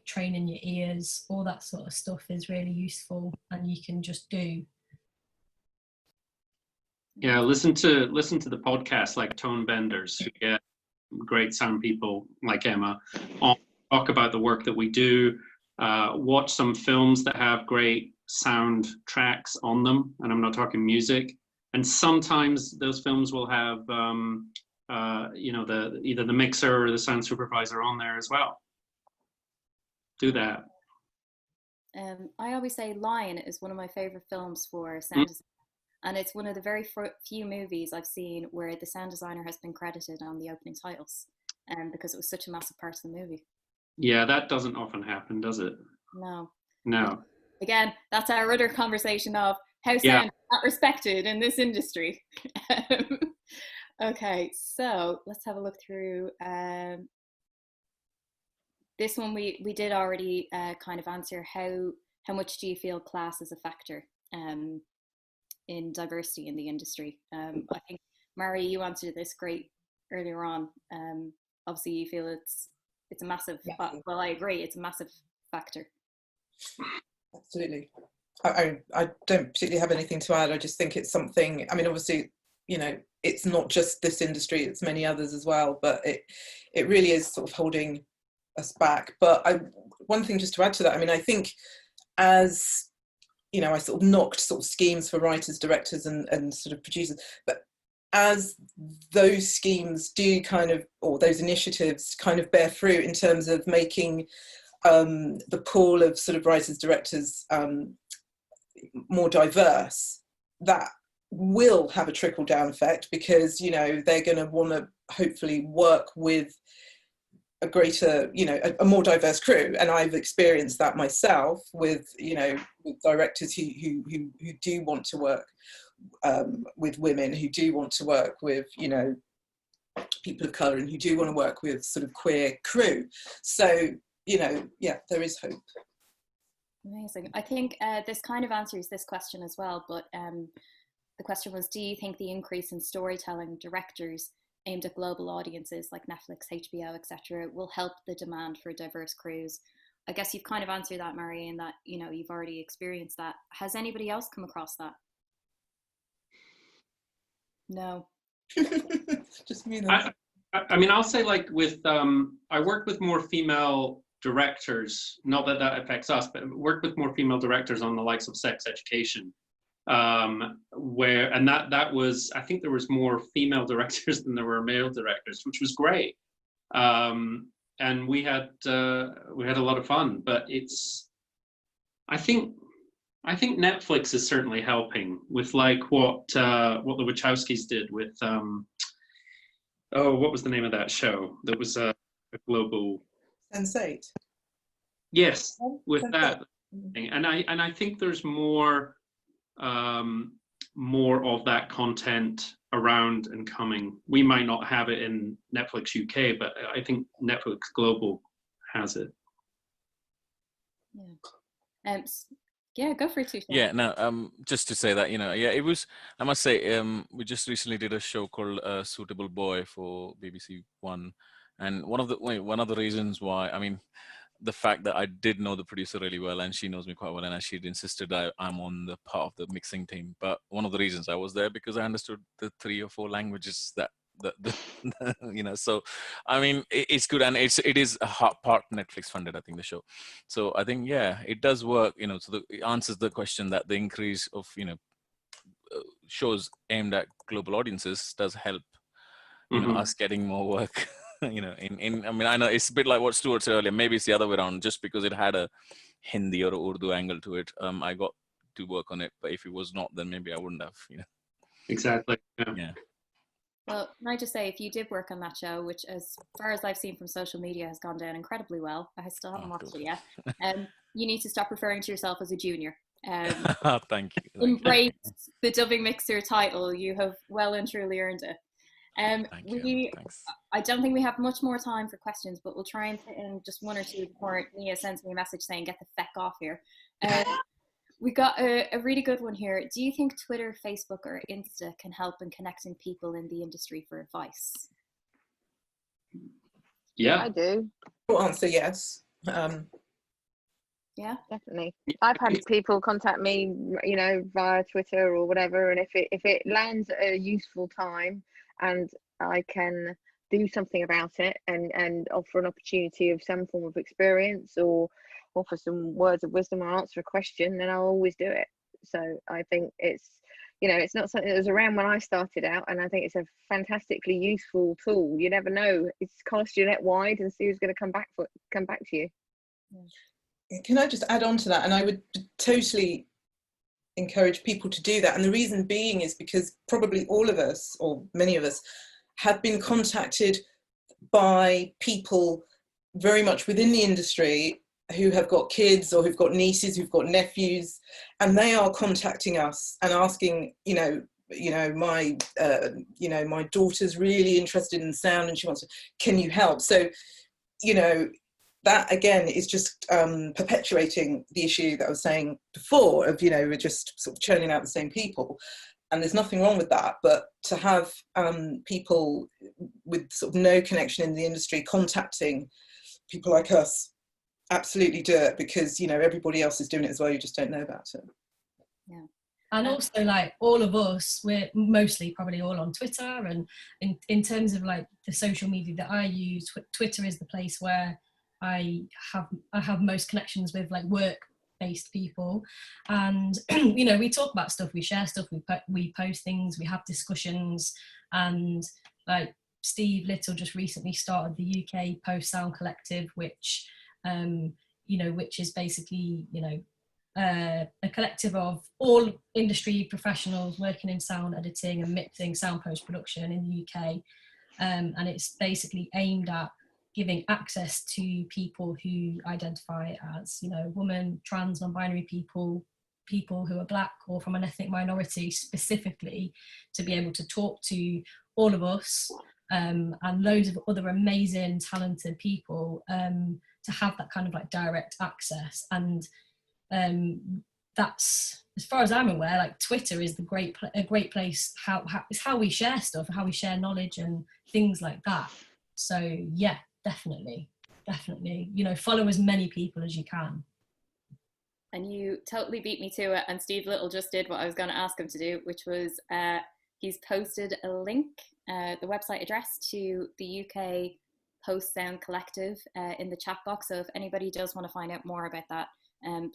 training your ears. All that sort of stuff is really useful, and you can just do. Yeah, listen to the podcast like Tone Benders, who get great sound people like Emma on, talk about the work that we do. Watch some films that have great sound tracks on them, and I'm not talking music. And sometimes those films will have you know, either the mixer or the sound supervisor on there as well. Do that. I always say Lion is one of my favorite films for sound design, and it's one of the very few movies I've seen where the sound designer has been credited on the opening titles, because it was such a massive part of the movie. Yeah, that doesn't often happen, does it? No. Again, that's our other conversation of how sound is not respected in this industry. Okay, so let's have a look through. This one we did already kind of answer. How much do you feel class is a factor in diversity in the industry? I think, Mari, you answered this great earlier on. Obviously, you feel it's a massive. Yeah. Well, I agree. It's a massive factor. Absolutely. I don't particularly have anything to add. I just think it's something. I mean, obviously, you know, it's not just this industry; it's many others as well. But it really is sort of holding us back. But one thing just to add to that, I mean, I think as you know, I sort of knocked sort of schemes for writers, directors and sort of producers, but as those schemes do kind of, or those initiatives kind of bear fruit in terms of making the pool of sort of writers, directors more diverse, that will have a trickle down effect, because, you know, they're going to want to hopefully work with a greater, you know, a more diverse crew. And I've experienced that myself with, you know, with directors who do want to work with women, who do want to work with, you know, people of colour, and who do want to work with sort of queer crew. So, you know, yeah, there is hope. Amazing. I think this kind of answers this question as well, but the question was, do you think the increase in storytelling directors aimed at global audiences like Netflix, HBO, etc., will help the demand for diverse crews? I guess you've kind of answered that, Mary, in that, you know, you've already experienced that. Has anybody else come across that? No. Just me then. I mean, I'll say, like, with I worked with more female directors, not that that affects us, but worked with more female directors on the likes of Sex Education, where, and that was, I think there was more female directors than there were male directors, which was great. And we had a lot of fun, but it's, I think Netflix is certainly helping with, like, what the Wachowskis did with what was the name of that show that was a global Sense8. Yes, with Sense8. that thing. And I think there's more of that content around and coming. We might not have it in Netflix UK, but I think Netflix Global has it. Yeah. Yeah, go for it, Tueje. Yeah, no, just to say that, you know, yeah, it was, I must say, we just recently did a show called Suitable Boy for BBC One. And one of the reasons why, I mean, the fact that I did know the producer really well, and she knows me quite well, and she'd insisted I'm on the part of the mixing team. But one of the reasons I was there, because I understood the 3 or 4 languages that you know, so I mean, it's good, and it is a part Netflix funded, I think, the show. So I think, yeah, it does work, you know. So it answers the question that the increase of, you know, shows aimed at global audiences does help, you know, us getting more work. You know, I mean, I know it's a bit like what Stuart said earlier. Maybe it's the other way around. Just because it had a Hindi or Urdu angle to it, I got to work on it. But if it was not, then maybe I wouldn't have. You know. Exactly. Yeah. Well, can I just say, if you did work on that show, which as far as I've seen from social media has gone down incredibly well, I still haven't watched it yet, you need to stop referring to yourself as a junior. Thank you. Embrace the dubbing mixer title. You have well and truly earned it. Thank you. Thanks. I don't think we have much more time for questions, but we'll try and fit in just one or two before Nia sends me a message saying, get the feck off here. We got a really good one here. Do you think Twitter, Facebook, or Insta can help in connecting people in the industry for advice? Yeah, I do. Short answer, yes. Yeah, Definitely. I've had people contact me, you know, via Twitter or whatever, and if it lands at a useful time and I can do something about it and offer an opportunity of some form of experience or offer some words of wisdom or answer a question, then I'll always do it. So I think it's, you know, it's not something that was around when I started out, and I think it's a fantastically useful tool. You never know. It's cast your net wide and see who's going to come back to you. Can I just add on to that? And I would totally encourage people to do that. And the reason being is because probably all of us, or many of us, have been contacted by people very much within the industry who have got kids or who've got nieces, who've got nephews, and they are contacting us and asking, my daughter's really interested in sound and she wants to, can you help? So, you know, that again is just perpetuating the issue that I was saying before of, you know, we're just sort of churning out the same people. And there's nothing wrong with that, but to have people with sort of no connection in the industry contacting people like us, absolutely do it, because, you know, everybody else is doing it as well, you just don't know about it. Yeah. And also, like, all of us, we're mostly probably all on Twitter, and in terms of like the social media that I use, Twitter is the place where I have most connections with, like, work-based people. And you know, we talk about stuff, we share stuff, we post things, we have discussions. And like Steve Little just recently started the UK Post Sound Collective, which which is basically, you know, a collective of all industry professionals working in sound editing and mixing, sound post-production in the UK. And it's basically aimed at giving access to people who identify as, you know, women, trans, non-binary people, people who are Black or from an ethnic minority specifically, to be able to talk to all of us and loads of other amazing, talented people, to have that kind of like direct access. And that's, as far as I'm aware, like Twitter is a great place. It's how we share stuff, how we share knowledge and things like that. So yeah, definitely, you know, follow as many people as you can. And you totally beat me to it. And Steve Little just did what I was going to ask him to do, which was he's posted a link, the website address to the UK Post Sound Collective in the chat box. So if anybody does want to find out more about that,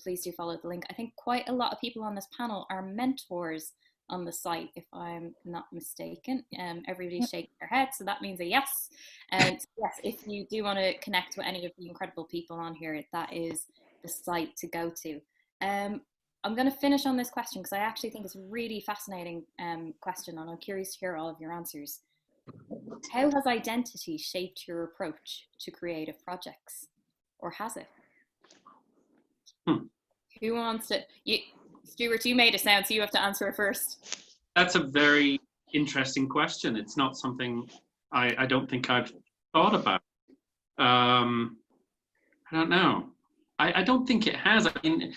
please do follow the link. I think quite a lot of people on this panel are mentors on the site, if I'm not mistaken. Everybody's shaking their head, so that means a yes. And so yes, if you do want to connect with any of the incredible people on here, that is the site to go to. I'm going to finish on this question because I actually think it's a really fascinating question, and I'm curious to hear all of your answers. How has identity shaped your approach to creative projects, or has it? Who wants to? Stuart, you made a sound, so you have to answer it first. That's a very interesting question. It's not something I don't think I've thought about. I don't know. I don't think it has. I mean,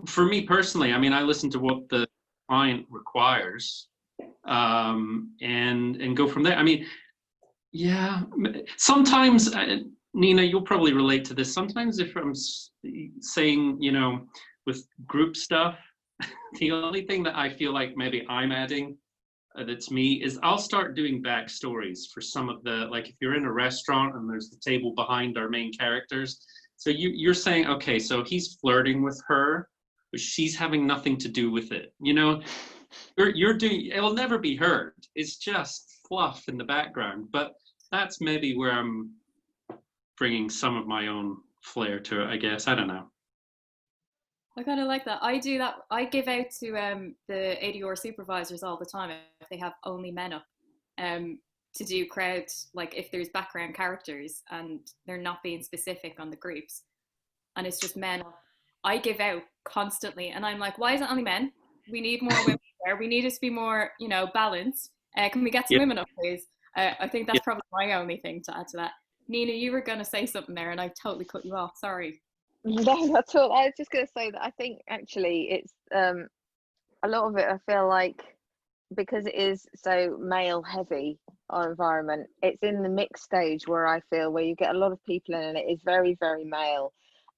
for me personally, I mean, I listen to what the client requires, and go from there. I mean, yeah, sometimes, Nina, you'll probably relate to this. Sometimes if I'm saying, you know, with group stuff, the only thing that I feel like maybe I'm adding that's me is I'll start doing backstories for some of the, like if you're in a restaurant and there's the table behind our main characters. So you're saying, okay, so he's flirting with her, but she's having nothing to do with it. You know, you're doing, it'll never be heard. It's just fluff in the background, but that's maybe where I'm bringing some of my own flair to it, I guess. I don't know. I kind of like that. I do that. I give out to the ADR supervisors all the time if they have only men up, to do crowd, like if there's background characters and they're not being specific on the groups and it's just men up. I give out constantly and I'm like, why is it only men? We need more women there. We need it to be more, you know, balanced. Can we get some women up, please? I think that's probably my only thing to add to that. Nina, you were going to say something there and I totally cut you off. Sorry. No, not at all. I was just going to say that I think actually it's a lot of it, I feel like, because it is so male heavy, our environment, it's in the mixed stage where I feel where you get a lot of people in and it is very, very male.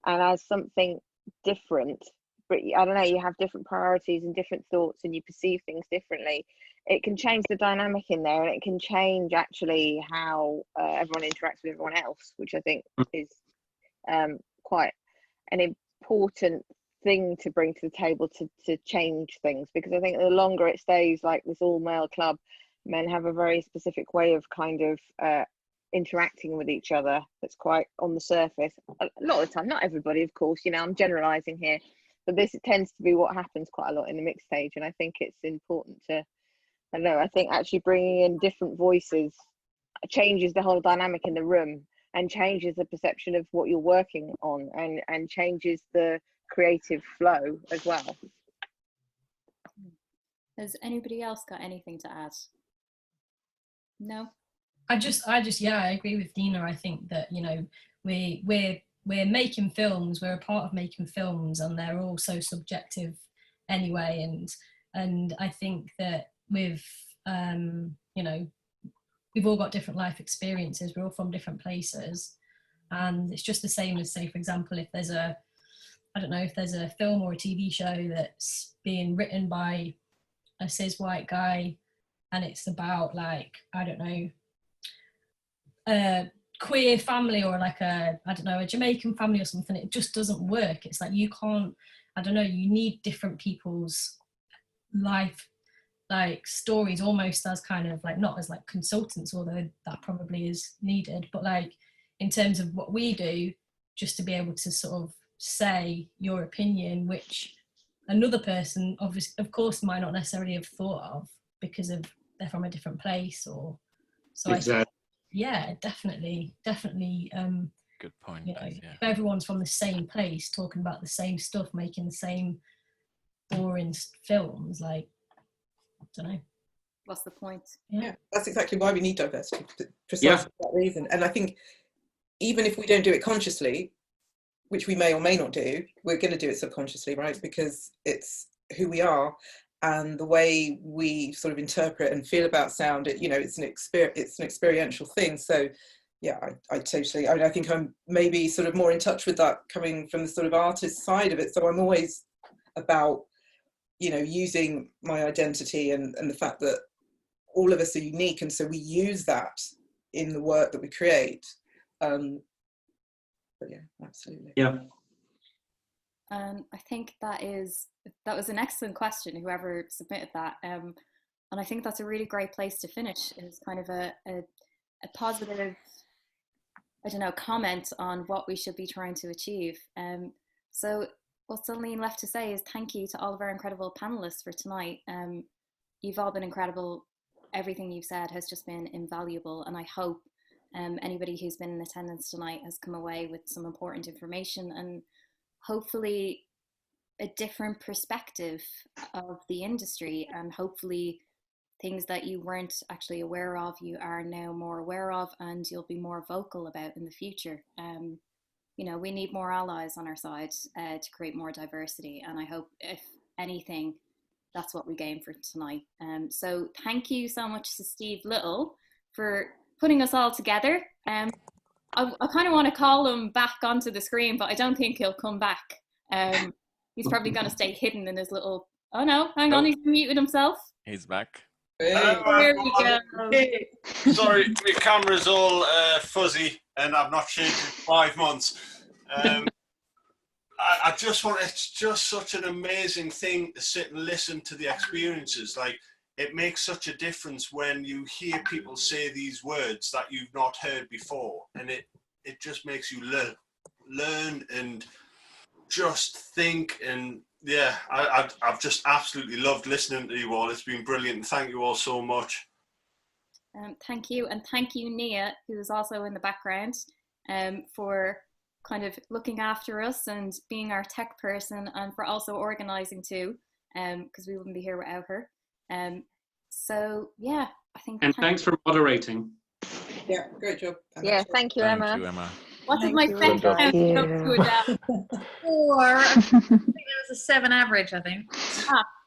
And as something different, but I don't know, you have different priorities and different thoughts and you perceive things differently. It can change the dynamic in there and it can change actually how everyone interacts with everyone else, which I think is quite an important thing to bring to the table to change things, because I think the longer it stays like this all male club, men have a very specific way of kind of interacting with each other that's quite on the surface a lot of the time. Not everybody, of course, you know, I'm generalizing here, but this tends to be what happens quite a lot in the mixed stage. And I think it's important to, I don't know, I think actually bringing in different voices changes the whole dynamic in the room and changes the perception of what you're working on and changes the creative flow as well. Has anybody else got anything to add? No? I just yeah, I agree with Nina. I think that, you know, we're making films, we're a part of making films, and they're all so subjective anyway, and I think that with you know, we've all got different life experiences, we're all from different places, and it's just the same as, say, for example, if there's a, I don't know, if there's a film or a TV show that's being written by a cis white guy and it's about, like, I don't know, a queer family or like a, I don't know, a Jamaican family or something, it just doesn't work. It's like you can't, I don't know, you need different people's life, like, stories almost as kind of like, not as like consultants, although that probably is needed, but like in terms of what we do, just to be able to sort of say your opinion, which another person, obviously, of course, might not necessarily have thought of because of they're from a different place, or so. Exactly. I think, yeah, definitely. Good point. You know, Yeah. if everyone's from the same place, talking about the same stuff, making the same boring films, like, I don't know. What's the point? Yeah, that's exactly why we need diversity, precisely Yeah. for that reason. And I think even if we don't do it consciously, which we may or may not do, we're going to do it subconsciously, right? Because it's who we are and the way we sort of interpret and feel about sound. You know, it's an experiential thing. So yeah, I totally, I think I'm maybe sort of more in touch with that coming from the sort of artist side of it. So I'm always about, you know, using my identity and the fact that all of us are unique, and so we use that in the work that we create. But yeah, absolutely. Yeah. I think that was an excellent question, whoever submitted that. And I think that's a really great place to finish. It was kind of a positive, I don't know, comment on what we should be trying to achieve. So what's only left to say is thank you to all of our incredible panelists for tonight. You've all been incredible. Everything you've said has just been invaluable, and I hope anybody who's been in attendance tonight has come away with some important information and hopefully a different perspective of the industry, and hopefully things that you weren't actually aware of, you are now more aware of, and you'll be more vocal about in the future. You know, we need more allies on our side to create more diversity, and I hope, if anything, that's what we gain for tonight. So thank you so much to Steve Little for putting us all together. I kind of want to call him back onto the screen, but I don't think he'll come back. He's probably going to stay hidden in his little... Oh no, hang on, he's muted himself. He's back. There we go. Sorry, my camera's all fuzzy and I've not changed in 5 months. I just want, it's just such an amazing thing to sit and listen to the experiences. Like, it makes such a difference when you hear people say these words that you've not heard before, and it just makes you learn and just think. And yeah, I've just absolutely loved listening to you all. It's been brilliant. Thank you all so much. Thank you, and thank you, Nia, who is also in the background, for kind of looking after us and being our tech person, and for also organising too, because we wouldn't be here without her. So yeah, I think. And thanks for moderating. Yeah, great job. Yeah, thank you, Emma. Thank you, Emma. What did my friend count to Adele? 4. I think there was a 7 average, I think.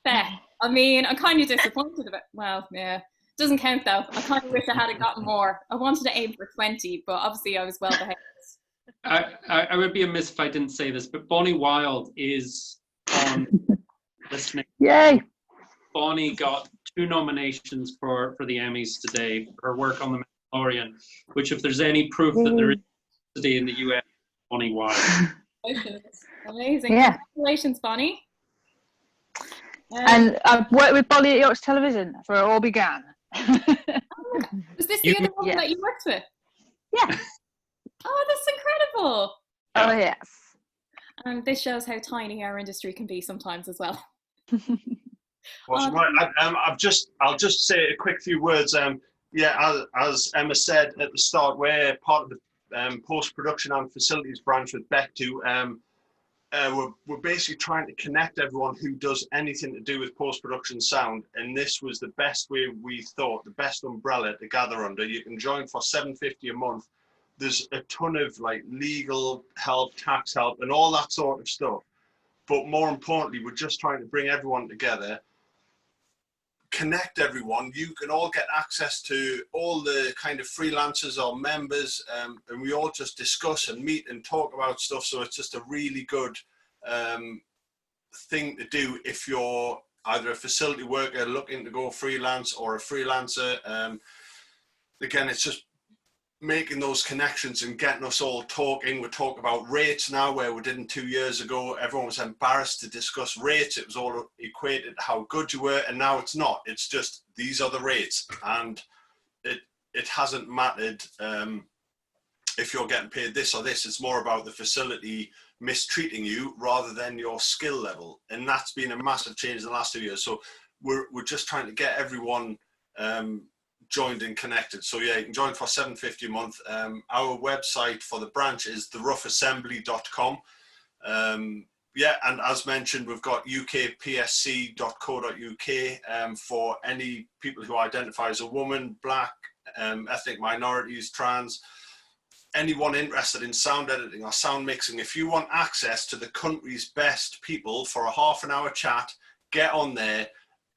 Fair. I mean, I'm kind of disappointed about. Well, yeah, doesn't count though. I kind of wish I had gotten more. I wanted to aim for 20, but obviously I was well behaved. I would be amiss if I didn't say this, but Bonnie Wilde is on listening. Yay! Bonnie got 2 nominations for the Emmys today for her work on the Mandalorian, which, if there's any proof that there is diversity in the US, Bonnie Wilde. Amazing. Yeah. Congratulations, Bonnie. And I've worked with Bonnie at Yorkshire Television. That's where it all began. Was this the other one Yes. that you worked with? Yeah. Oh, that's incredible. Oh, yes. And this shows how tiny our industry can be sometimes as well. Awesome. Right. I'll just say a quick few words. Yeah, as Emma said at the start, we're part of the post-production and facilities branch with BECTU. We're basically trying to connect everyone who does anything to do with post-production sound, and this was the best way, we thought, the best umbrella to gather under. You can join for $7.50 a month. There's a ton of like legal help, tax help, and all that sort of stuff. But more importantly, we're just trying to bring everyone together, connect everyone. You can all get access to all the kind of freelancers or members, and we all just discuss and meet and talk about stuff. So it's just a really good thing to do if you're either a facility worker looking to go freelance or a freelancer. Again, it's just making those connections and getting us all talking. We talk about rates now, where we didn't 2 years ago. Everyone was embarrassed to discuss rates. It was all equated to how good you were, and now it's not. It's just, these are the rates, and it hasn't mattered. if you're getting paid this or this. It's more about the facility mistreating you rather than your skill level. And that's been a massive change in the last 2 years. So we're just trying to get everyone joined and connected. So yeah, you can join for $7.50 a month. Our website for the branch is theroughassembly.com. Yeah, and as mentioned, we've got ukpsc.co.uk for any people who identify as a woman, black, ethnic minorities, trans, anyone interested in sound editing or sound mixing. If you want access to the country's best people for a half-an-hour chat, get on there,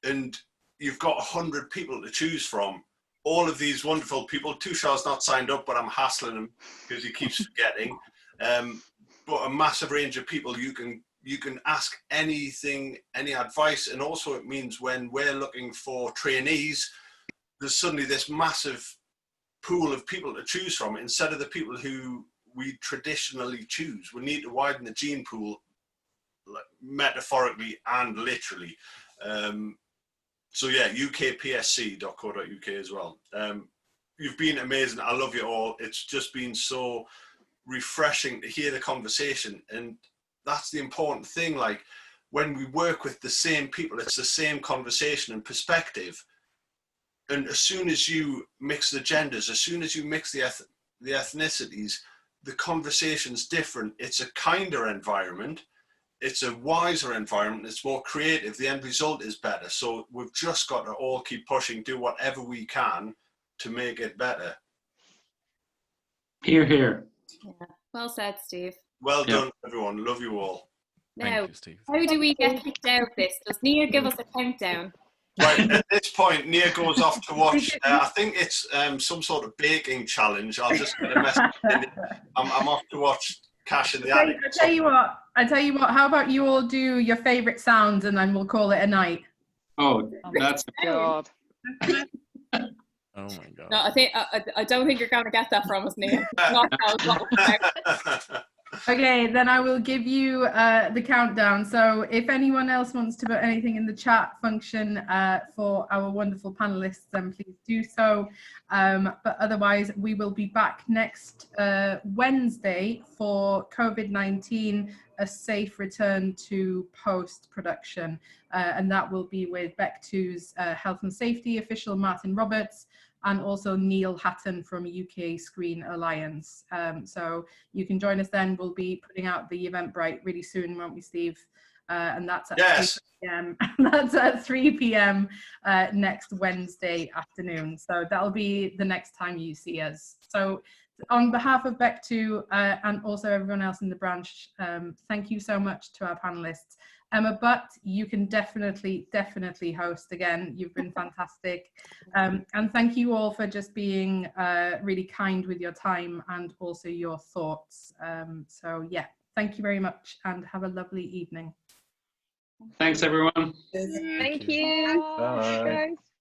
and you've got 100 people to choose from. All of these wonderful people. Tueje's not signed up, but I'm hassling him because he keeps forgetting. But a massive range of people. You can ask anything, any advice, and also it means when we're looking for trainees, there's suddenly this massive pool of people to choose from instead of the people who we traditionally choose. We need to widen the gene pool, like, metaphorically and literally. So yeah, ukpsc.co.uk as well. You've been amazing. I love you all. It's just been so refreshing to hear the conversation, and that's the important thing. Like, when we work with the same people, it's the same conversation and perspective. And as soon as you mix the genders, as soon as you mix the ethnicities, the conversation's different. It's a kinder environment. It's a wiser environment. It's more creative. The end result is better. So we've just got to all keep pushing, do whatever we can to make it better. Hear, hear. Yeah. Well said, Steve. Well done, everyone. Love you all. Now, Thank you, Steve. how do we get kicked out of this? Does Nia give us a countdown? Right, at this point, Nia goes off to watch, I think it's some sort of baking challenge. I'll just get a message in. I'm off to watch Cash in the Attic. I tell you what, how about you all do your favourite sounds and then we'll call it a night. Oh, that's God. Oh my God. No, I don't think you're going to get that from us, Nia. Okay, then I will give you the countdown. So if anyone else wants to put anything in the chat function for our wonderful panelists, then please do so. But otherwise, we will be back next Wednesday for COVID-19, a safe return to post-production. And that will be with BECTU's Health and Safety official, Martin Roberts, and also Neil Hatton from UK Screen Alliance. So you can join us then. We'll be putting out the Eventbrite really soon, won't we, Steve? And that's at 3 p.m. That's at 3 p.m. Next Wednesday afternoon. So that'll be the next time you see us. So on behalf of BECTU and also everyone else in the branch, thank you so much to our panelists. Emma Butt, you can definitely host again. You've been fantastic. And thank you all for just being really kind with your time and also your thoughts. So yeah, thank you very much and have a lovely evening. Thanks, everyone. Thank you. Bye. Guys.